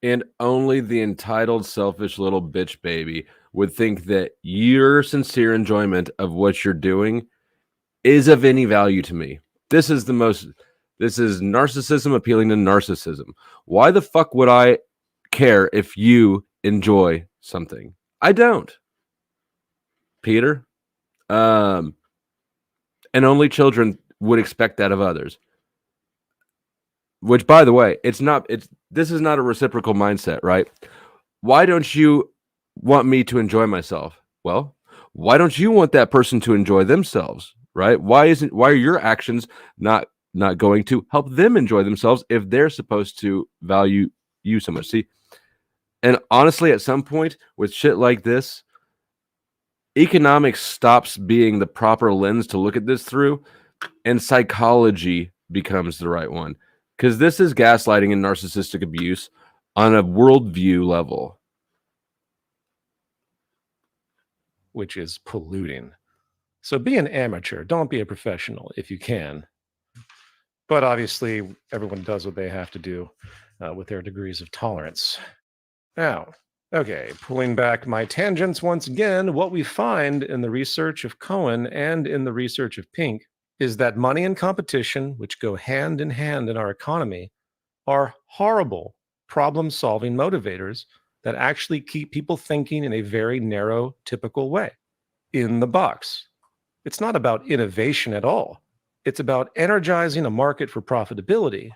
And only the entitled, selfish little bitch baby would think that your sincere enjoyment of what you're doing is of any value to me. This is narcissism appealing to narcissism. Why the fuck would I care if you enjoy something? I don't. Peter? And only children would expect that of others. Which, by the way, this is not a reciprocal mindset, right? Why don't you want me to enjoy myself? Well, why don't you want that person to enjoy themselves, right? Why are your actions not going to help them enjoy themselves if they're supposed to value you so much? See, and honestly, at some point with shit like this, economics stops being the proper lens to look at this through, and psychology becomes the right one. Because this is gaslighting and narcissistic abuse on a worldview level. Which is polluting. So be an amateur. Don't be a professional if you can. But obviously, everyone does what they have to do with their degrees of tolerance. Now, okay, pulling back my tangents once again, what we find in the research of Cohen and in the research of Pink is that money and competition, which go hand in hand in our economy, are horrible problem-solving motivators that actually keep people thinking in a very narrow, typical way, in the box. It's not about innovation at all. It's about energizing a market for profitability.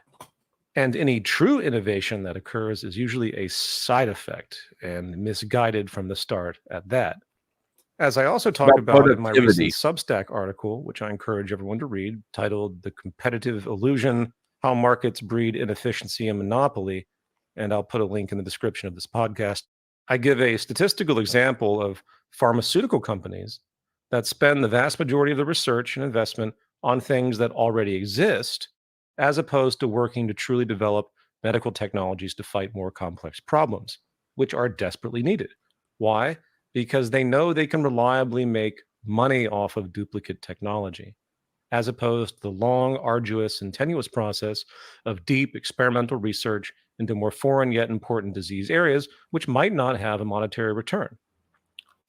And any true innovation that occurs is usually a side effect and misguided from the start at that. As I also talk about in my recent Substack article, which I encourage everyone to read, titled The Competitive Illusion, How Markets Breed Inefficiency and Monopoly, and I'll put a link in the description of this podcast, I give a statistical example of pharmaceutical companies that spend the vast majority of the research and investment on things that already exist, as opposed to working to truly develop medical technologies to fight more complex problems, which are desperately needed. Why? Because they know they can reliably make money off of duplicate technology, as opposed to the long, arduous, and tenuous process of deep experimental research into more foreign yet important disease areas, which might not have a monetary return.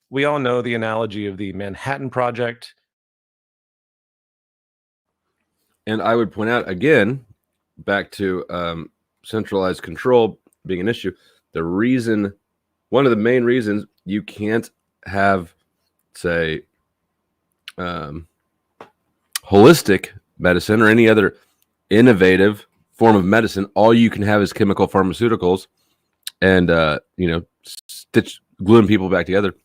We all know the analogy of the Manhattan Project. And I would point out again, back to centralized control being an issue, one of the main reasons you can't have, say, holistic medicine or any other innovative form of medicine. All you can have is chemical pharmaceuticals and, gluing people back together.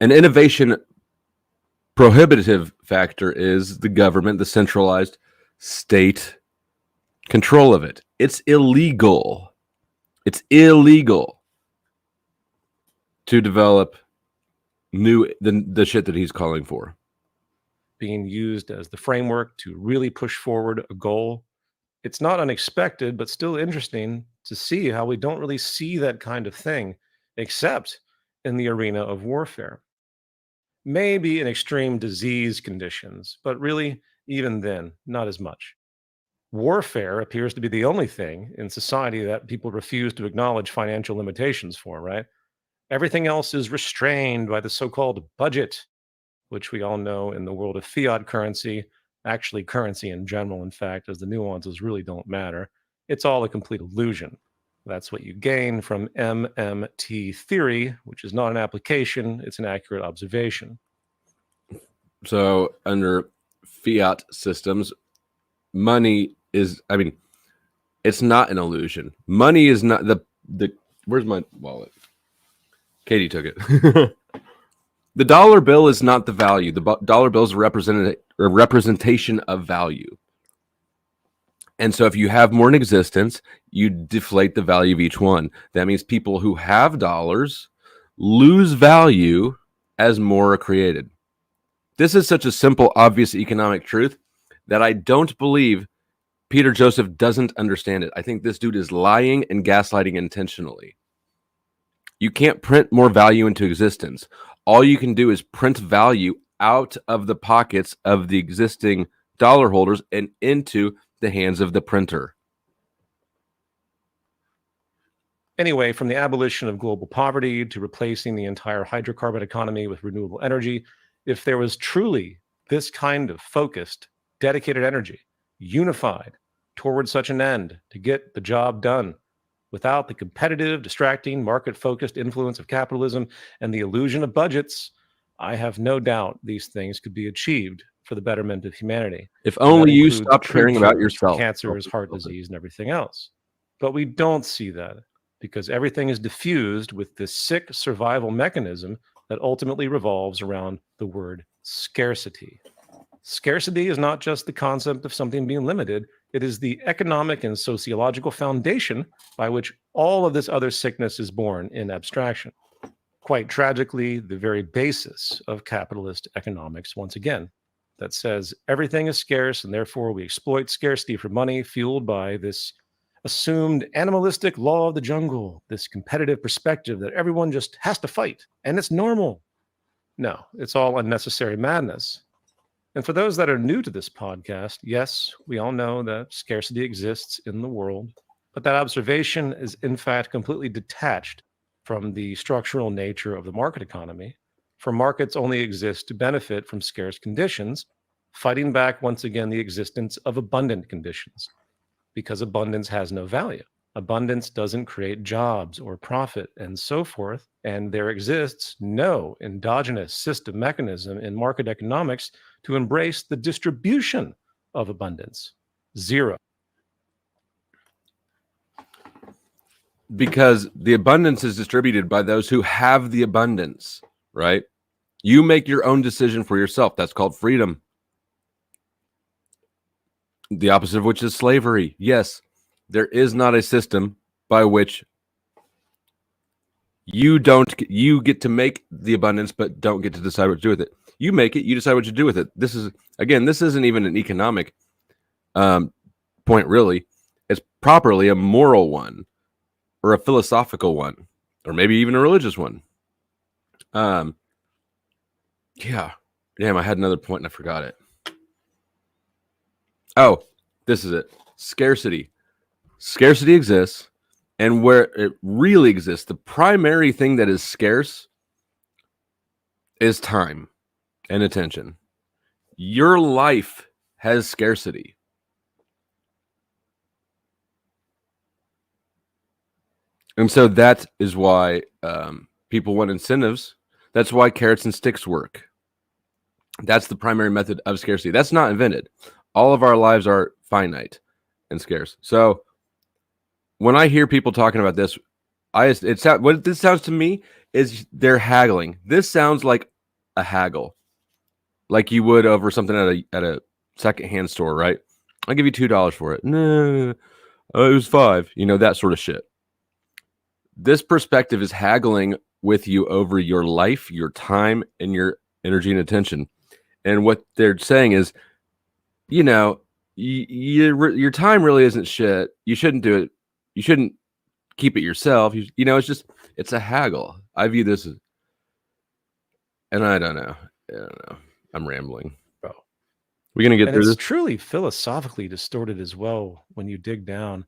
An innovation prohibitive factor is the government, the centralized state control of it. It's illegal. It's illegal to develop the shit that he's calling for. Being used as the framework to really push forward a goal. It's not unexpected, but still interesting to see how we don't really see that kind of thing, except in the arena of warfare. Maybe in extreme disease conditions, but really, even then, not as much. Warfare appears to be the only thing in society that people refuse to acknowledge financial limitations for, right? Everything else is restrained by the so-called budget, which we all know in the world of fiat currency, actually currency in general, in fact, as the nuances really don't matter. It's all a complete illusion. That's what you gain from MMT theory, which is not an application, it's an accurate observation. So under fiat systems, money is, it's not an illusion. Money is not the where's my wallet? Katie took it. The dollar bill is not the value. The dollar bill is a representation of value. And so if you have more in existence, you deflate the value of each one. That means people who have dollars lose value as more are created. This is such a simple, obvious economic truth that I don't believe Peter Joseph doesn't understand it. I think this dude is lying and gaslighting intentionally. You can't print more value into existence. All you can do is print value out of the pockets of the existing dollar holders and into the hands of the printer. Anyway, from the abolition of global poverty to replacing the entire hydrocarbon economy with renewable energy, if there was truly this kind of focused, dedicated energy, unified toward such an end to get the job done, without the competitive, distracting, market-focused influence of capitalism and the illusion of budgets, I have no doubt these things could be achieved for the betterment of humanity. If only you includes stopped true caring about cures for yourself. cancers, heart disease, and everything else. But we don't see that because everything is diffused with this sick survival mechanism that ultimately revolves around the word scarcity. Scarcity is not just the concept of something being limited, it is the economic and sociological foundation by which all of this other sickness is born in abstraction. Quite tragically, the very basis of capitalist economics, once again, that says everything is scarce and therefore we exploit scarcity for money, fueled by this assumed animalistic law of the jungle, this competitive perspective that everyone just has to fight and it's normal. No, it's all unnecessary madness. And for those that are new to this podcast, yes, we all know that scarcity exists in the world, but that observation is in fact completely detached from the structural nature of the market economy, for markets only exist to benefit from scarce conditions, fighting back once again the existence of abundant conditions, because abundance has no value. Abundance doesn't create jobs or profit and so forth, and there exists no endogenous system mechanism in market economics to embrace the distribution of abundance. Zero. Because the abundance is distributed by those who have the abundance, right? You make your own decision for yourself. That's called freedom. The opposite of which is slavery. Yes, there is not a system by which you get to make the abundance, but don't get to decide what to do with it. You make it, you decide what to do with it. This isn't even an economic point, really. It's properly a moral one, or a philosophical one, or maybe even a religious one. Yeah. Damn, I had another point and I forgot it. Oh, this is it. Scarcity. Scarcity exists, and where it really exists, the primary thing that is scarce is time and attention. Your life has scarcity. And so that is why people want incentives. That's why carrots and sticks work. That's the primary method of scarcity. That's not invented. All of our lives are finite and scarce. So when I hear people talking about this, what this sounds to me is they're haggling. This sounds like a haggle, like you would over something at a secondhand store, right? I'll give you $2 for it. No, it was $5. That sort of shit. This perspective is haggling with you over your life, your time, and your energy and attention. And what they're saying is, your time really isn't shit. You shouldn't do it. You shouldn't keep it yourself. It's a haggle. I view this as, and I don't know. I'm rambling. Bro. We're going to get through this. this. It's truly philosophically distorted as well when you dig down,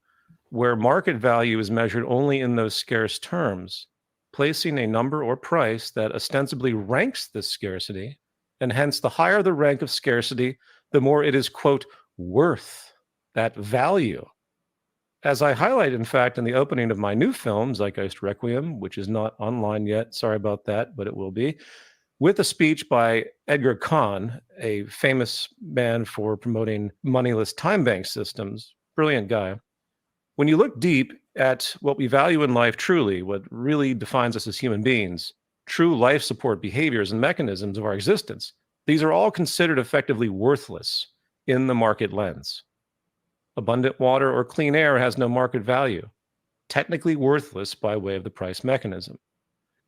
where market value is measured only in those scarce terms, placing a number or price that ostensibly ranks this scarcity, and hence the higher the rank of scarcity, the more it is, quote, worth, that value. As I highlight, in fact, in the opening of my new film, Zeitgeist Requiem, which is not online yet, sorry about that, but it will be, with a speech by Edgar Kahn, a famous man for promoting moneyless time bank systems, brilliant guy. When you look deep at what we value in life truly, what really defines us as human beings, true life support behaviors and mechanisms of our existence, these are all considered effectively worthless in the market lens. Abundant water or clean air has no market value, technically worthless by way of the price mechanism.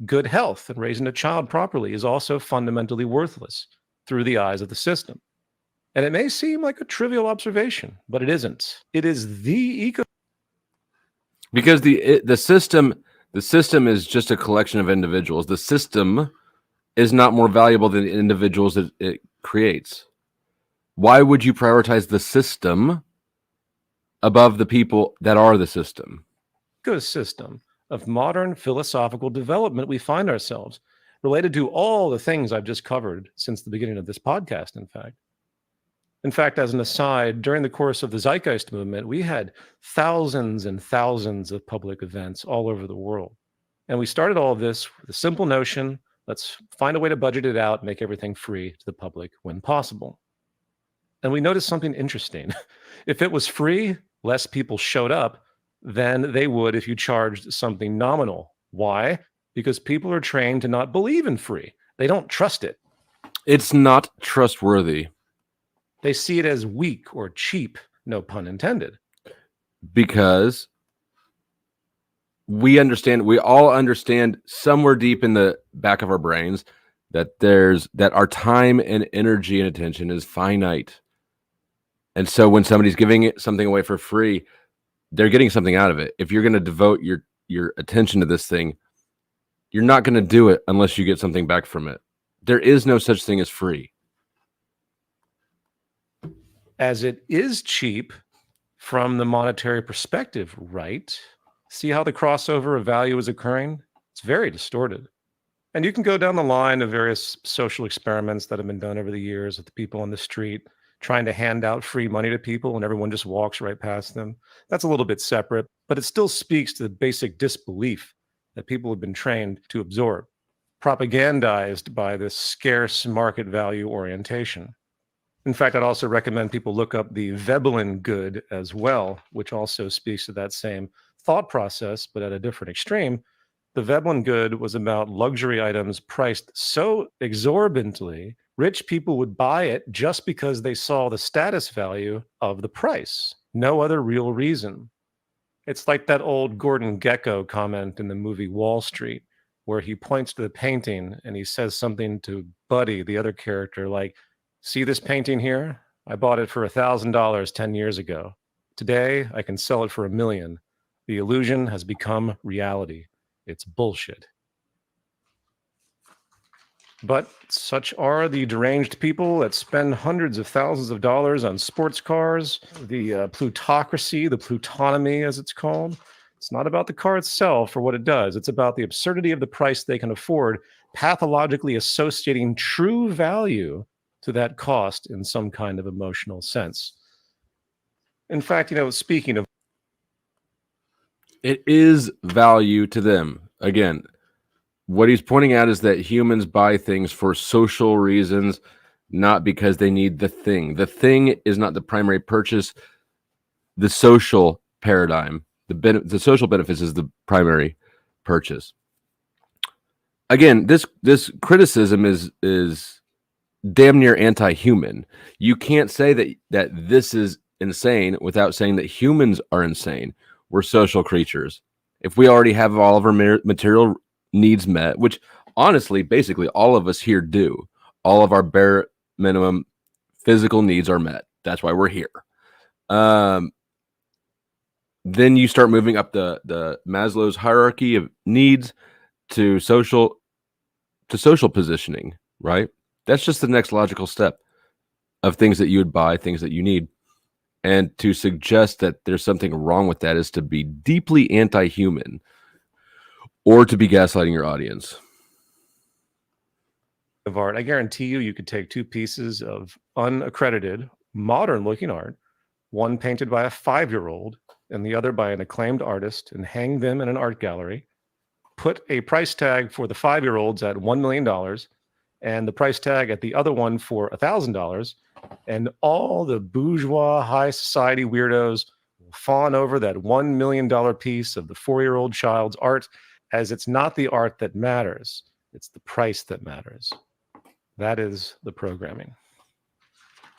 Good health and raising a child properly is also fundamentally worthless through the eyes of the system. And it may seem like a trivial observation, but it isn't. It is the Because the system is just a collection of individuals. The system is not more valuable than the individuals that it creates. Why would you prioritize the system above the people that are the system? Ecosystem of modern philosophical development we find ourselves, related to all the things I've just covered since the beginning of this podcast, in fact. In fact, as an aside, during the course of the Zeitgeist movement, we had thousands and thousands of public events all over the world. And we started all of this with a simple notion: let's find a way to budget it out, make everything free to the public when possible. And we noticed something interesting. If it was free, less people showed up than they would if you charged something nominal. Why? Because people are trained to not believe in free. They don't trust it. It's not trustworthy. They see it as weak or cheap, no pun intended. Because we all understand somewhere deep in the back of our brains that our time and energy and attention is finite. And so when somebody's giving something away for free, they're getting something out of it. If you're going to devote your attention to this thing, you're not going to do it unless you get something back from it. There is no such thing as free. As it is cheap from the monetary perspective, right? See how the crossover of value is occurring? It's very distorted. And you can go down the line of various social experiments that have been done over the years with the people on the street trying to hand out free money to people and everyone just walks right past them. That's a little bit separate, but it still speaks to the basic disbelief that people have been trained to absorb, propagandized by this scarce market value orientation. In fact, I'd also recommend people look up the Veblen good as well, which also speaks to that same thought process, but at a different extreme. The Veblen good was about luxury items priced so exorbitantly, rich people would buy it just because they saw the status value of the price. No other real reason. It's like that old Gordon Gekko comment in the movie Wall Street, where he points to the painting and he says something to Buddy, the other character, like, "See this painting here? I bought it for $1,000 10 years ago. Today, I can sell it for $1 million. The illusion has become reality. It's bullshit." But such are the deranged people that spend hundreds of thousands of dollars on sports cars, the plutocracy, the plutonomy as it's called. It's not about the car itself or what it does. It's about the absurdity of the price they can afford, pathologically associating true value to that cost in some kind of emotional sense. In fact, speaking of, It is value to them. Again, what he's pointing out is that humans buy things for social reasons, not because they need the thing. The thing is not the primary purchase. The social paradigm, the social benefits is the primary purchase. Again, this criticism is damn near anti-human. You can't say that this is insane without saying that humans are insane. We're social creatures. If we already have all of our material needs met, which honestly, basically all of us here do, all of our bare minimum physical needs are met. That's why we're here. Then you start moving up the Maslow's hierarchy of needs to social positioning, right? That's just the next logical step of things that you would buy, things that you need. And to suggest that there's something wrong with that is to be deeply anti-human or to be gaslighting your audience. Of art, I guarantee you could take two pieces of unaccredited, modern-looking art, one painted by a 5-year-old and the other by an acclaimed artist, and hang them in an art gallery, put a price tag for the 5-year-olds at $1 million and the price tag at the other one for $1,000, and all the bourgeois high society weirdos will fawn over that $1 million piece of the 4-year-old child's art, as it's not the art that matters, it's the price that matters. That is the programming.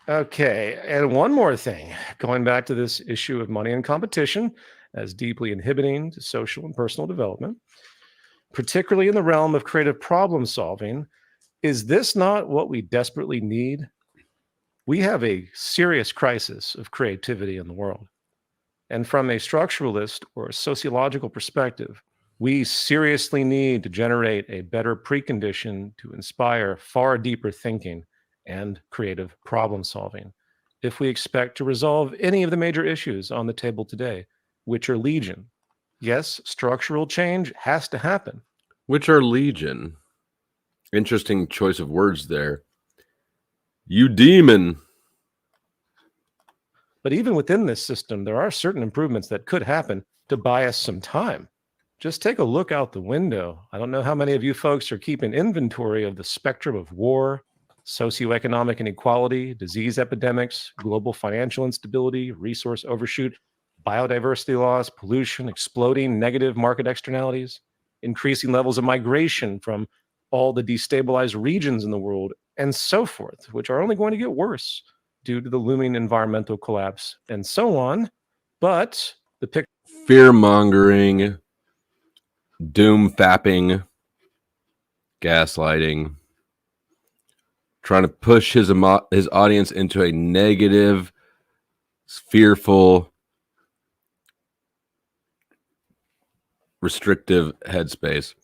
Okay, and one more thing, going back to this issue of money and competition as deeply inhibiting to social and personal development, particularly in the realm of creative problem solving. Is this not what we desperately need? We have a serious crisis of creativity in the world. And from a structuralist or a sociological perspective, We seriously need to generate a better precondition to inspire far deeper thinking and creative problem solving if we expect to resolve any of the major issues on the table today, which are legion. Yes, structural change has to happen. Which are legion. Interesting choice of words there. You demon. But even within this system, there are certain improvements that could happen to buy us some time. Just take a look out the window. I don't know how many of you folks are keeping inventory of the spectrum of war, socioeconomic inequality, disease epidemics, global financial instability, resource overshoot, biodiversity loss, pollution, exploding negative market externalities, increasing levels of migration from all the destabilized regions in the world, and so forth, which are only going to get worse due to the looming environmental collapse and so on. But the picture Fear mongering, doom fapping, gaslighting, trying to push his audience into a negative, fearful, restrictive headspace.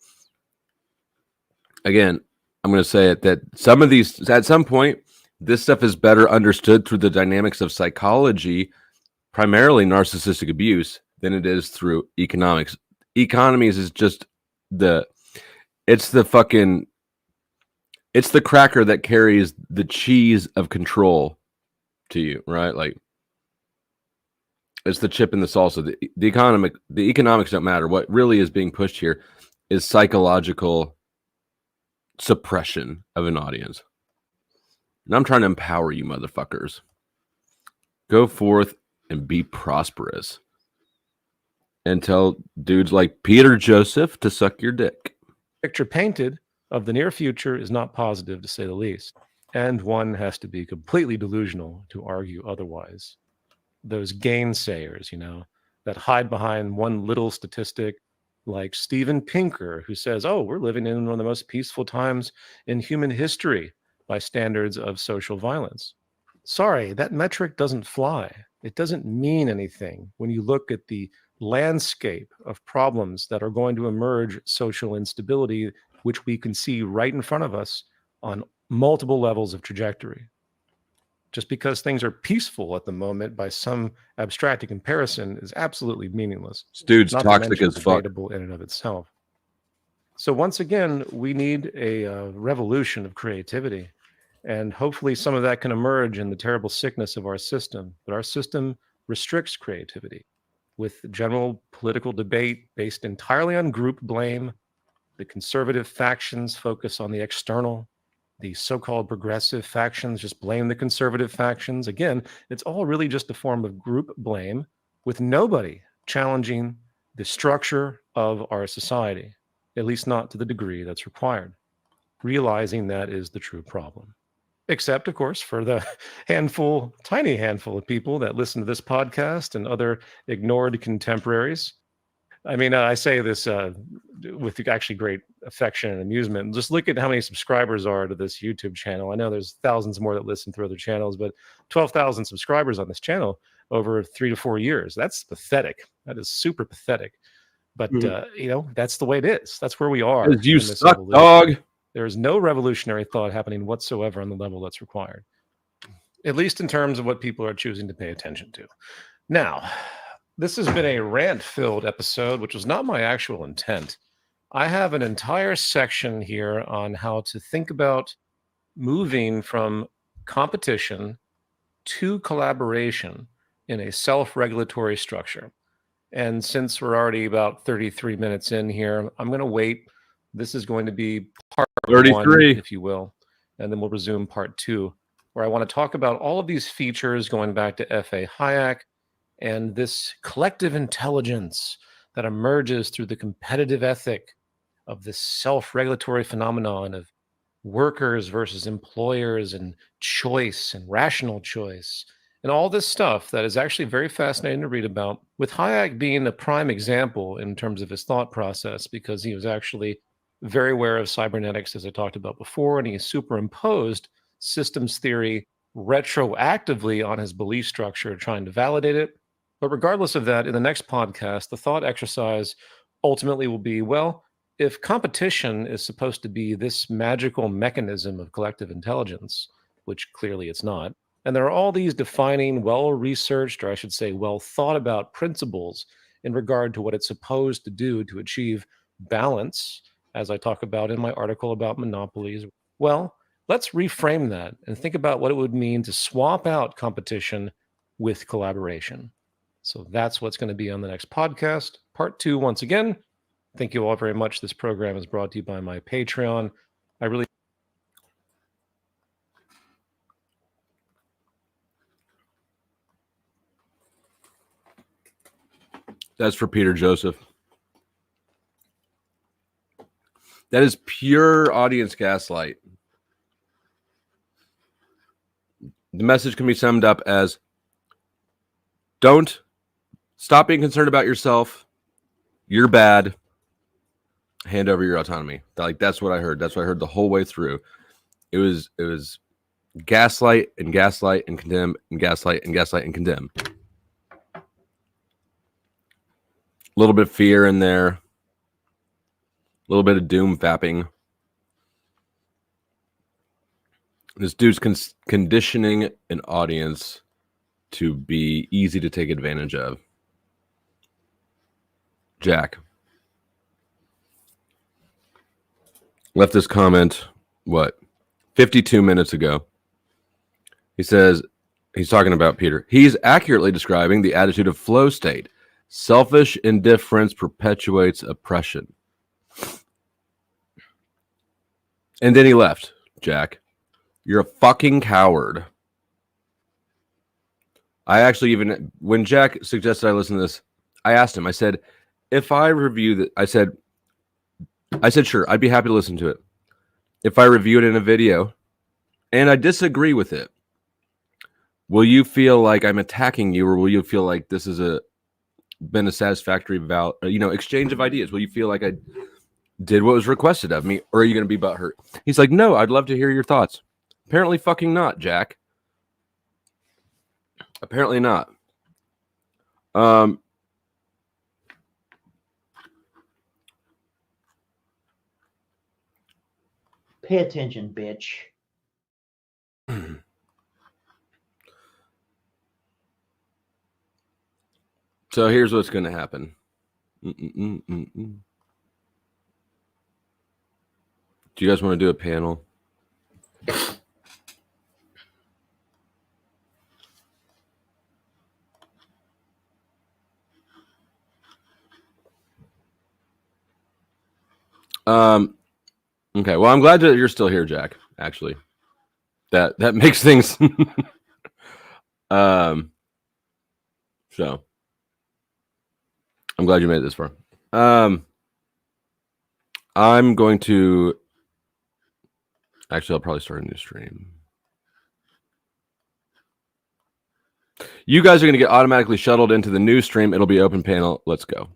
Again, I'm going to say it that some of these, at some point, this stuff is better understood through the dynamics of psychology, primarily narcissistic abuse, than it is through economics. Economies is just it's the cracker that carries the cheese of control to you, right? Like, it's the chip in the salsa. The economics don't matter. What really is being pushed here is psychological suppression of an audience. And I'm trying to empower you motherfuckers. Go forth and be prosperous. And tell dudes like Peter Joseph to suck your dick. picture painted of the near future is not positive, to say the least. And one has to be completely delusional to argue otherwise. Those gainsayers, that hide behind one little statistic, like Steven Pinker, who says, oh, we're living in one of the most peaceful times in human history by standards of social violence. Sorry, that metric doesn't fly. It doesn't mean anything when you look at the landscape of problems that are going to emerge, social instability, which we can see right in front of us on multiple levels of trajectory. Just because things are peaceful at the moment by some abstract comparison is absolutely meaningless. This dude's Not to toxic mention as fuck. debatable in and of itself. So once again, we need a revolution of creativity. And hopefully some of that can emerge in the terrible sickness of our system. But our system restricts creativity with general political debate based entirely on group blame. The conservative factions focus on the external. The so-called progressive factions just blame the conservative factions. Again, it's all really just a form of group blame with nobody challenging the structure of our society, at least not to the degree that's required. Realizing that is the true problem. Except, of course, for the tiny handful of people that listen to this podcast and other ignored contemporaries. I mean, I say this with actually great affection and amusement. Just look at how many subscribers are to this YouTube channel. I know there's thousands more that listen through other channels, but 12,000 subscribers on this channel over 3 to 4 years. That's pathetic. That is super pathetic. But, that's the way it is. That's where we are. You suck, dog. There is no revolutionary thought happening whatsoever on the level that's required, at least in terms of what people are choosing to pay attention to. Now, this has been a rant-filled episode, which was not my actual intent. I have an entire section here on how to think about moving from competition to collaboration in a self-regulatory structure. And since we're already about 33 minutes in here, I'm going to wait. This is going to be part 33, 1, if you will, and then we'll resume part 2, where I want to talk about all of these features going back to F.A. Hayek and this collective intelligence that emerges through the competitive ethic of this self-regulatory phenomenon of workers versus employers and choice and rational choice and all this stuff that is actually very fascinating to read about, with Hayek being a prime example in terms of his thought process, because he was actually very aware of cybernetics, as I talked about before, and he superimposed systems theory retroactively on his belief structure, trying to validate it. But regardless of that, in the next podcast, the thought exercise ultimately will be, well, if competition is supposed to be this magical mechanism of collective intelligence, which clearly it's not, and there are all these defining, well-researched, or I should say, well-thought-about principles in regard to what it's supposed to do to achieve balance, as I talk about in my article about monopolies, well, let's reframe that and think about what it would mean to swap out competition with collaboration. So that's what's going to be on the next podcast. Part 2, once again. Thank you all very much. This program is brought to you by my Patreon. I really... That's for Peter Joseph. That is pure audience gaslight. The message can be summed up as, don't stop being concerned about yourself. You're bad. Hand over your autonomy. Like, that's what I heard. That's what I heard the whole way through. It was gaslight and gaslight and condemn and gaslight and gaslight and condemn. A little bit of fear in there. A little bit of doom fapping. This dude's conditioning an audience to be easy to take advantage of. Jack left this comment, 52 minutes ago. He says, he's talking about Peter. He's accurately describing the attitude of flow state. Selfish indifference perpetuates oppression. And then he left. Jack, you're a fucking coward. I actually, even when Jack suggested I listen to this, I asked him, I said, if I review that, I said, sure, I'd be happy to listen to it. If I review it in a video and I disagree with it, will you feel like I'm attacking you, or will you feel like this has been a satisfactory exchange of ideas? Will you feel like I did what was requested of me, or are you going to be butthurt? He's like, no, I'd love to hear your thoughts. Apparently fucking not, Jack. Apparently not. Pay attention, bitch. So here's what's going to happen. Do you guys want to do a panel? Okay. Well, I'm glad that you're still here, Jack. Actually, that makes things. So I'm glad you made it this far. I'm going to. Actually, I'll probably start a new stream. You guys are going to get automatically shuttled into the new stream. It'll be open panel. Let's go.